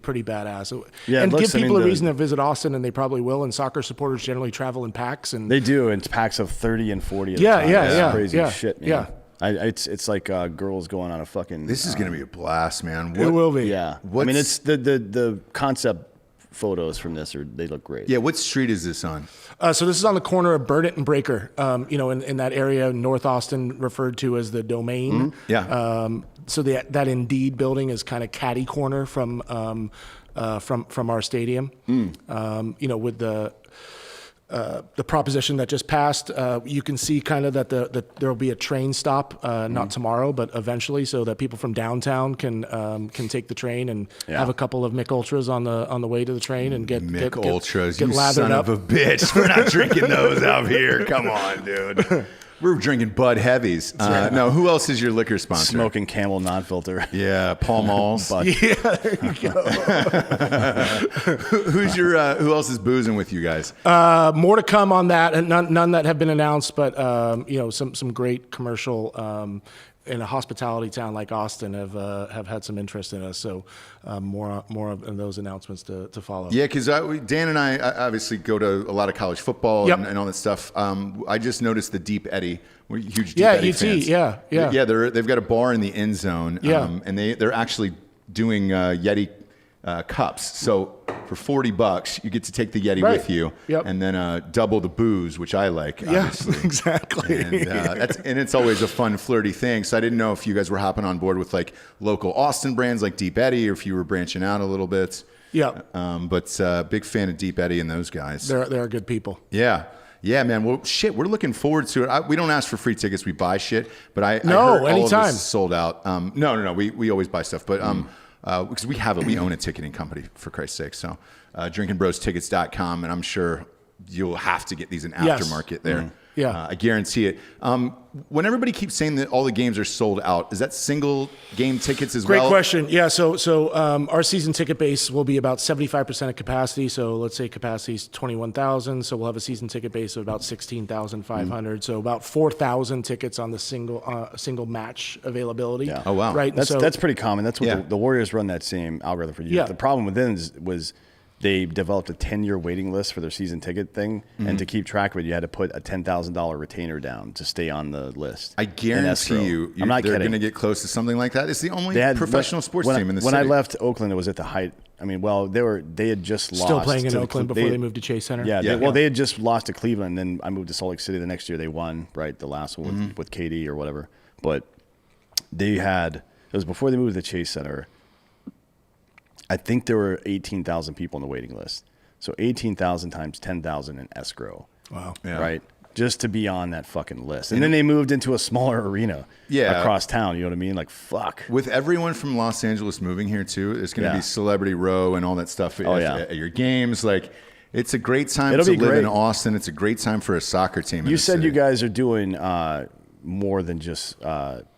[SPEAKER 6] pretty badass.
[SPEAKER 1] Yeah,
[SPEAKER 6] and
[SPEAKER 1] give
[SPEAKER 6] people a reason to visit Austin, and they probably will. And soccer supporters generally travel in packs, and
[SPEAKER 1] they do in packs of 30 and 40 at a
[SPEAKER 6] Yeah,
[SPEAKER 1] time.
[SPEAKER 6] yeah,
[SPEAKER 1] It's
[SPEAKER 6] yeah,
[SPEAKER 1] crazy
[SPEAKER 6] yeah,
[SPEAKER 1] shit, man.
[SPEAKER 6] yeah.
[SPEAKER 1] It's like girls going on a fucking.
[SPEAKER 2] This is going to be a blast, man.
[SPEAKER 6] it will be.
[SPEAKER 1] Yeah, I mean, it's the concept photos from this they look great.
[SPEAKER 2] Yeah, what street is this on?
[SPEAKER 6] So this is on the corner of Burnett and Breaker, in that area, North Austin, referred to as the Domain.
[SPEAKER 2] Mm-hmm. Yeah.
[SPEAKER 6] So that Indeed building is kind of catty corner from our stadium. With the proposition that just passed, you can see kind of that there will be a train stop, not tomorrow, but eventually, so that people from downtown can take the train and have a couple of Mick Ultras on the way to the train and get
[SPEAKER 2] Ultras.
[SPEAKER 6] get
[SPEAKER 2] You
[SPEAKER 6] lathered
[SPEAKER 2] son
[SPEAKER 6] up.
[SPEAKER 2] of a bitch. We're not drinking those out here. Come on, dude. We're drinking Bud Heavies. No, who else is your liquor sponsor?
[SPEAKER 1] Smoking Camel non-filter.
[SPEAKER 2] Yeah, Paul Malls.
[SPEAKER 6] Yeah, there you go.
[SPEAKER 2] Who else is boozing with you guys?
[SPEAKER 6] More to come on that, and none that have been announced, but some great commercial in a hospitality town like Austin have had some interest in us. So more of those announcements to follow.
[SPEAKER 2] Yeah, because Dan and I obviously go to a lot of college football and all that stuff. I just noticed the Deep Eddy. We're huge Deep Eddy
[SPEAKER 6] UT,
[SPEAKER 2] fans.
[SPEAKER 6] yeah.
[SPEAKER 2] Yeah, they've got a bar in the end zone.
[SPEAKER 6] Yeah.
[SPEAKER 2] And they're actually doing Yeti cups. So for $40, you get to take the Yeti with you, and then double the booze, which I like. Obviously.
[SPEAKER 6] Exactly.
[SPEAKER 2] And it's always a fun, flirty thing. So I didn't know if you guys were hopping on board with like local Austin brands like Deep Eddy, or if you were branching out a little bit.
[SPEAKER 6] Yeah.
[SPEAKER 2] But big fan of Deep Eddy and those guys.
[SPEAKER 6] They're good people.
[SPEAKER 2] Yeah. Yeah, man. Well, shit, we're looking forward to it. We don't ask for free tickets. We buy shit. But I heard all
[SPEAKER 6] anytime.
[SPEAKER 2] of this is sold out. No. We always buy stuff. But because we own a ticketing company, for Christ's sake. So drinkinbrostickets.com, and I'm sure you'll have to get these in aftermarket there.
[SPEAKER 6] Mm-hmm. Yeah.
[SPEAKER 2] I guarantee it. When everybody keeps saying that all the games are sold out, is that single game tickets as well?
[SPEAKER 6] Great question. Yeah. So our season ticket base will be about 75% of capacity. So let's say capacity is 21,000. So we'll have a season ticket base of about 16,500. So about 4,000 tickets on the single match availability.
[SPEAKER 1] Yeah.
[SPEAKER 2] Oh, wow.
[SPEAKER 6] Right.
[SPEAKER 1] That's pretty common. That's what the Warriors run that same algorithm for years.
[SPEAKER 6] Yeah.
[SPEAKER 1] The problem with them was they developed a 10-year waiting list for their season ticket thing, and to keep track of it, you had to put a $10,000 retainer down to stay on the list.
[SPEAKER 2] I guarantee you,
[SPEAKER 1] I'm not
[SPEAKER 2] they're
[SPEAKER 1] kidding.
[SPEAKER 2] going to get close to something like that. It's the only professional sports team in the
[SPEAKER 1] When
[SPEAKER 2] city.
[SPEAKER 1] I left Oakland, it was at the height. I mean, well, they had just lost.
[SPEAKER 6] Still playing in
[SPEAKER 1] to
[SPEAKER 6] Oakland before they moved to Chase Center.
[SPEAKER 1] Yeah. They had just lost to Cleveland, and then I moved to Salt Lake City the next year. They won, right, the last one with KD or whatever. But it was before they moved to the Chase Center. I think there were 18,000 people on the waiting list. So 18,000 times 10,000 in escrow.
[SPEAKER 6] Wow.
[SPEAKER 2] Yeah.
[SPEAKER 1] Right? Just to be on that fucking list. And then they moved into a smaller arena across town. You know what I mean? Like, fuck.
[SPEAKER 2] With everyone from Los Angeles moving here, too, there's going to be Celebrity Row and all that stuff at your games. Like, it's a great time to live in Austin. It's a great time for a soccer team.
[SPEAKER 1] You said you guys are doing more than just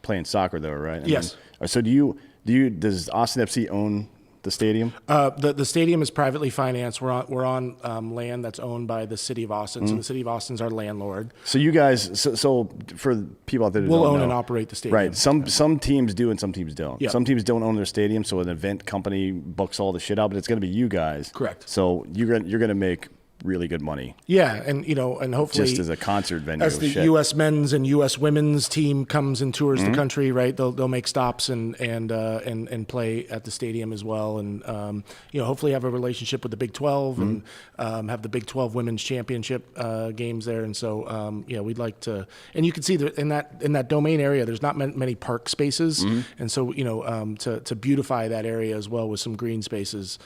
[SPEAKER 1] playing soccer, though, right?
[SPEAKER 6] Yes.
[SPEAKER 1] So does Austin FC own the stadium?
[SPEAKER 6] The stadium is privately financed. We're on land that's owned by the city of Austin. So the city of Austin's our landlord.
[SPEAKER 1] So you guys, so for people out there that
[SPEAKER 6] We'll
[SPEAKER 1] don't
[SPEAKER 6] own
[SPEAKER 1] know,
[SPEAKER 6] and operate the stadium.
[SPEAKER 1] right? Some teams do and some teams don't.
[SPEAKER 6] Yeah.
[SPEAKER 1] Some teams don't own their stadium, so an event company books all the shit out, but it's going to be you guys.
[SPEAKER 6] Correct.
[SPEAKER 1] So you're going to make really good money
[SPEAKER 6] Yeah, and hopefully
[SPEAKER 1] just as a concert venue.
[SPEAKER 6] as the U.S. men's and U.S. women's team comes and tours the country, right? They'll make stops and play at the stadium as well, and hopefully have a relationship with the Big 12 and have the Big 12 Women's Championship games there. And so we'd like to, and you can see that in that domain area, there's not many park spaces, and so to beautify that area as well with some green spaces.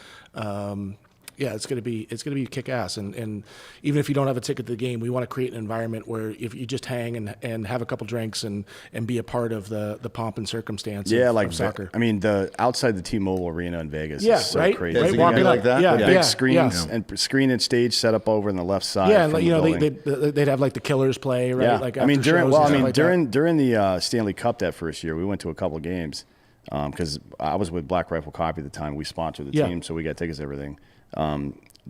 [SPEAKER 6] Yeah, it's gonna be kick ass, and even if you don't have a ticket to the game, we want to create an environment where if you just hang and have a couple drinks and be a part of the pomp and circumstance. Of soccer.
[SPEAKER 1] I mean, the outside the T-Mobile Arena in Vegas
[SPEAKER 6] Yeah,
[SPEAKER 1] is so
[SPEAKER 6] right?
[SPEAKER 1] crazy.
[SPEAKER 2] Is it
[SPEAKER 6] Right,
[SPEAKER 2] gonna be
[SPEAKER 6] walking
[SPEAKER 2] like
[SPEAKER 6] up.
[SPEAKER 2] that?
[SPEAKER 6] Yeah,
[SPEAKER 1] With
[SPEAKER 6] yeah,
[SPEAKER 1] big screens
[SPEAKER 6] yeah.
[SPEAKER 1] and screen and stage set up over on the left side.
[SPEAKER 6] Yeah,
[SPEAKER 1] from
[SPEAKER 6] and
[SPEAKER 1] the building.
[SPEAKER 6] they'd have like the Killers play, right?
[SPEAKER 1] Yeah,
[SPEAKER 6] Like
[SPEAKER 1] I mean
[SPEAKER 6] after shows and stuff like that.
[SPEAKER 1] during the Stanley Cup that first year, we went to a couple games because I was with Black Rifle Coffee at the time. We sponsored the team, so we got tickets and everything.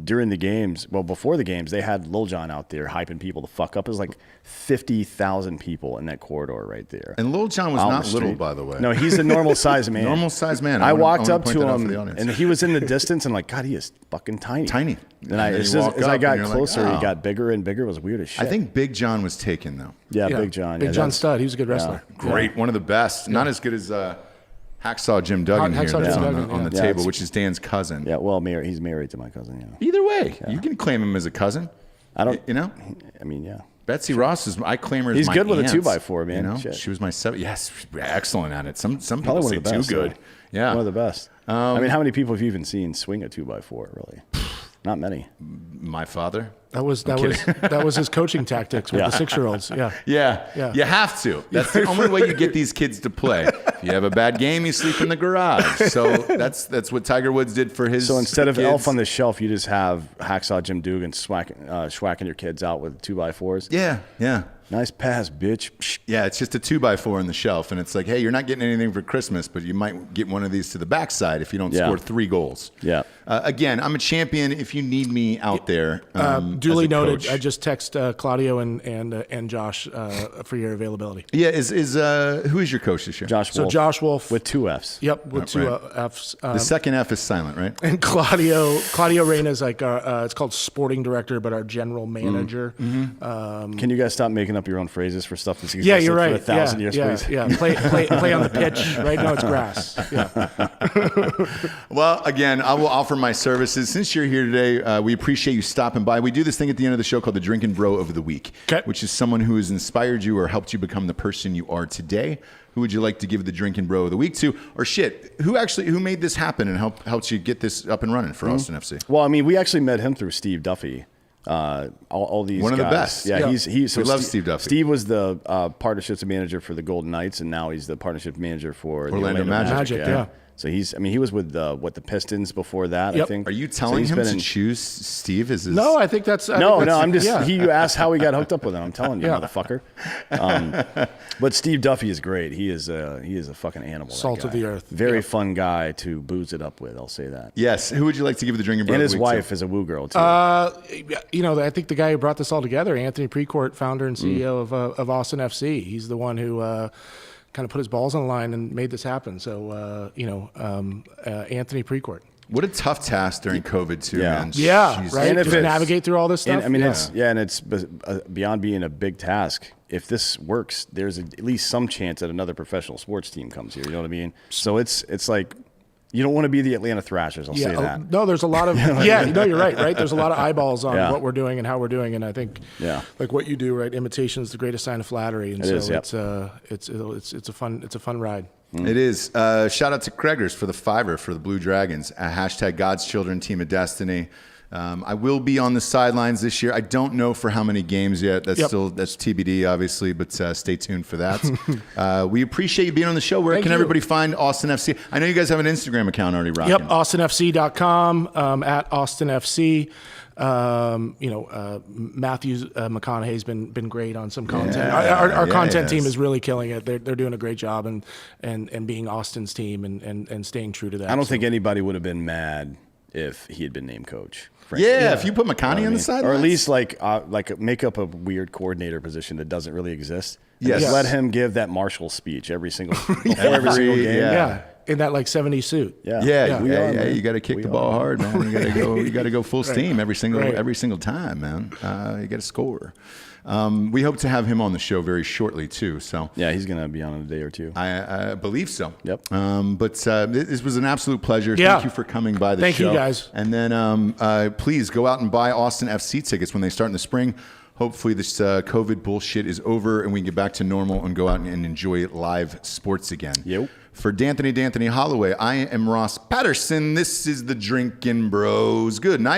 [SPEAKER 1] during the games, before the games, they had Lil Jon out there hyping people the fuck up. It was like 50,000 people in that corridor right there.
[SPEAKER 2] And Lil Jon was
[SPEAKER 1] Out
[SPEAKER 2] not
[SPEAKER 1] the
[SPEAKER 2] little,
[SPEAKER 1] street.
[SPEAKER 2] by the way.
[SPEAKER 1] No, he's a normal sized man.
[SPEAKER 2] Normal sized man.
[SPEAKER 1] I walked up
[SPEAKER 2] point
[SPEAKER 1] to
[SPEAKER 2] that out for
[SPEAKER 1] him,
[SPEAKER 2] the audience.
[SPEAKER 1] and he was in the distance, and like, God, he is fucking tiny.
[SPEAKER 2] Tiny.
[SPEAKER 1] And as I got closer, he got bigger and bigger. It was weird as shit.
[SPEAKER 2] I think Big John was taken, though.
[SPEAKER 1] Yeah, Big John.
[SPEAKER 6] Big John Stud. He was a good wrestler.
[SPEAKER 2] Great. One of the best. Not as good as Hacksaw Jim Duggan here
[SPEAKER 6] Hacksaw
[SPEAKER 2] that's
[SPEAKER 6] Jim
[SPEAKER 2] on,
[SPEAKER 6] Duggan,
[SPEAKER 2] on the
[SPEAKER 1] yeah.
[SPEAKER 2] table,
[SPEAKER 1] Yeah,
[SPEAKER 2] which is Dan's cousin.
[SPEAKER 1] Yeah, well, he's married to my cousin. Yeah.
[SPEAKER 2] Either way, you can claim him as a cousin.
[SPEAKER 1] I don't.
[SPEAKER 2] You know?
[SPEAKER 1] I mean, yeah.
[SPEAKER 2] Betsy Ross is. I claim her as
[SPEAKER 1] He's
[SPEAKER 2] my
[SPEAKER 1] good with a
[SPEAKER 2] aunt,
[SPEAKER 1] 2x4, man.
[SPEAKER 2] You know,
[SPEAKER 1] Shit.
[SPEAKER 2] she was my seven. Yes, excellent at it. Some people
[SPEAKER 1] Probably one
[SPEAKER 2] say
[SPEAKER 1] of the
[SPEAKER 2] too
[SPEAKER 1] best.
[SPEAKER 2] good. Yeah,
[SPEAKER 1] One of the best. I mean, how many people have you even seen swing a 2x4? Really, not many.
[SPEAKER 2] my father.
[SPEAKER 6] That was his coaching tactics with the 6-year-olds. Yeah.
[SPEAKER 2] Yeah, you have to. That's the only way you get these kids to play. If you have a bad game, you sleep in the garage. So that's what Tiger Woods did for his.
[SPEAKER 1] So instead of
[SPEAKER 2] kids.
[SPEAKER 1] Elf on the Shelf, you just have Hacksaw Jim Duggan schwacking your kids out with 2x4s.
[SPEAKER 2] Yeah.
[SPEAKER 1] Nice pass, bitch.
[SPEAKER 2] Yeah, it's just a 2x4 on the shelf, and it's like, hey, you're not getting anything for Christmas, but you might get one of these to the backside if you don't score 3 goals.
[SPEAKER 1] Yeah.
[SPEAKER 2] Again, I'm a champion. If you need me out there,
[SPEAKER 6] Duly
[SPEAKER 2] as a
[SPEAKER 6] noted.
[SPEAKER 2] coach.
[SPEAKER 6] I just text Claudio and Josh for your availability.
[SPEAKER 2] Yeah, who is your coach this year?
[SPEAKER 1] Josh
[SPEAKER 6] So
[SPEAKER 1] Wolf
[SPEAKER 6] Josh Wolf
[SPEAKER 1] with 2 Fs.
[SPEAKER 6] Yep, with two
[SPEAKER 2] Right.
[SPEAKER 6] Fs.
[SPEAKER 2] The second F is silent, right?
[SPEAKER 6] And Claudio Reyna is like it's called sporting director, but our general manager.
[SPEAKER 1] Can you guys stop making up your own phrases for stuff that's existed
[SPEAKER 6] Yeah, you're
[SPEAKER 1] for
[SPEAKER 6] right.
[SPEAKER 1] 1,000 years, please?
[SPEAKER 6] Yeah. Play on the pitch. Right now it's grass. Yeah.
[SPEAKER 2] Well, again, I will offer my services. Since you're here today, we appreciate you stopping by. We do this thing at the end of the show called the Drinkin' Bro of the Week, which is someone who has inspired you or helped you become the person you are today. Who would you like to give the Drinkin' Bro of the Week to? Or who made this happen and helped you get this up and running for Austin FC?
[SPEAKER 1] Well, I mean, we actually met him through Steve Duffy. All these
[SPEAKER 2] One of the
[SPEAKER 1] guys.
[SPEAKER 2] best.
[SPEAKER 1] Yeah,
[SPEAKER 2] Yeah.
[SPEAKER 1] So
[SPEAKER 2] We love Steve Duffy.
[SPEAKER 1] Steve was the partnerships manager for the Golden Knights, and now he's the partnership manager for the
[SPEAKER 2] Orlando Magic.
[SPEAKER 6] Yeah.
[SPEAKER 1] So he was with the Pistons before that.
[SPEAKER 6] Yep.
[SPEAKER 1] I think.
[SPEAKER 2] Are you telling
[SPEAKER 1] So
[SPEAKER 2] him
[SPEAKER 1] he's
[SPEAKER 2] to
[SPEAKER 1] been
[SPEAKER 2] choose Steve as his?
[SPEAKER 6] No, I think that's
[SPEAKER 1] No,
[SPEAKER 6] that's,
[SPEAKER 1] I'm just.
[SPEAKER 6] yeah.
[SPEAKER 1] You asked how we got hooked up with him. I'm telling you,
[SPEAKER 6] Yeah.
[SPEAKER 1] motherfucker. But Steve Duffy is great. He is a fucking animal. that
[SPEAKER 6] Salt of
[SPEAKER 1] guy.
[SPEAKER 6] the earth.
[SPEAKER 1] Very
[SPEAKER 6] Yeah.
[SPEAKER 1] fun guy to booze it up with. I'll say that.
[SPEAKER 2] Yes. Who would you like to give the Drinkin' Bro
[SPEAKER 1] And
[SPEAKER 2] of
[SPEAKER 1] his
[SPEAKER 2] the Week to?
[SPEAKER 1] wife is a woo girl too.
[SPEAKER 6] I think the guy who brought this all together, Anthony Precourt, founder and CEO of Austin FC. He's the one who kind of put his balls on the line and made this happen. So, Anthony Precourt.
[SPEAKER 2] What a tough task during COVID too,
[SPEAKER 1] Yeah.
[SPEAKER 2] man.
[SPEAKER 6] Yeah,
[SPEAKER 2] Jeez.
[SPEAKER 6] right.
[SPEAKER 1] And if
[SPEAKER 6] Just
[SPEAKER 1] it's-
[SPEAKER 6] navigate through all this stuff.
[SPEAKER 1] And, I mean,
[SPEAKER 6] yeah.
[SPEAKER 1] it's beyond being a big task. If this works, there's at least some chance that another professional sports team comes here. You know what I mean? So it's like you don't want to be the Atlanta Thrashers. I'll say that.
[SPEAKER 6] No, there's a lot of you're right. There's a lot of eyeballs on
[SPEAKER 1] Yeah.
[SPEAKER 6] what we're doing and how we're doing, and I think like what you do, right? Imitation is the greatest sign of flattery, and
[SPEAKER 1] It is, yep.
[SPEAKER 6] it's a fun ride.
[SPEAKER 2] It is. Shout out to Craigers for the $5 for the Blue Dragons. Hashtag God's Children Team of Destiny. I will be on the sidelines this year. I don't know for how many games yet. That's TBD, obviously, but stay tuned for that. We appreciate you being on the show. Where
[SPEAKER 6] Thank
[SPEAKER 2] can
[SPEAKER 6] you.
[SPEAKER 2] everybody find Austin FC? I know you guys have an Instagram account already rocking.
[SPEAKER 6] Yep, austinfc.com, at austinfc. Matthew McConaughey's been great on some content. Our content team is really killing it. They're doing a great job and being Austin's team and staying true to that.
[SPEAKER 1] I don't think anybody would have been mad if he had been named coach. Frankly.
[SPEAKER 2] Yeah, if you put McConaughey on the side,
[SPEAKER 1] or at least like make up a weird coordinator position that doesn't really exist. And
[SPEAKER 2] Yes.
[SPEAKER 1] just let him give that Marshall speech every single every single game.
[SPEAKER 2] yeah.
[SPEAKER 6] in that like 70s suit.
[SPEAKER 2] Yeah,
[SPEAKER 1] man.
[SPEAKER 2] you got to kick
[SPEAKER 1] We
[SPEAKER 2] the
[SPEAKER 1] are,
[SPEAKER 2] ball
[SPEAKER 1] man.
[SPEAKER 2] hard, man. You got to go full steam every single
[SPEAKER 6] Right.
[SPEAKER 2] time, man. You got to score. We hope to have him on the show very shortly too. So
[SPEAKER 1] Yeah, he's gonna be on in a day or two.
[SPEAKER 2] I believe so.
[SPEAKER 1] Yep.
[SPEAKER 2] But this was an absolute pleasure.
[SPEAKER 6] Yeah.
[SPEAKER 2] Thank you for coming by the
[SPEAKER 6] Thank
[SPEAKER 2] show.
[SPEAKER 6] you, guys.
[SPEAKER 2] And then please go out and buy Austin FC tickets when they start in the spring. Hopefully this COVID bullshit is over and we can get back to normal and go out and enjoy live sports again.
[SPEAKER 1] Yep.
[SPEAKER 2] For D'Anthony Holloway, I am Ross Patterson. This is the Drinkin' Bros. Good night.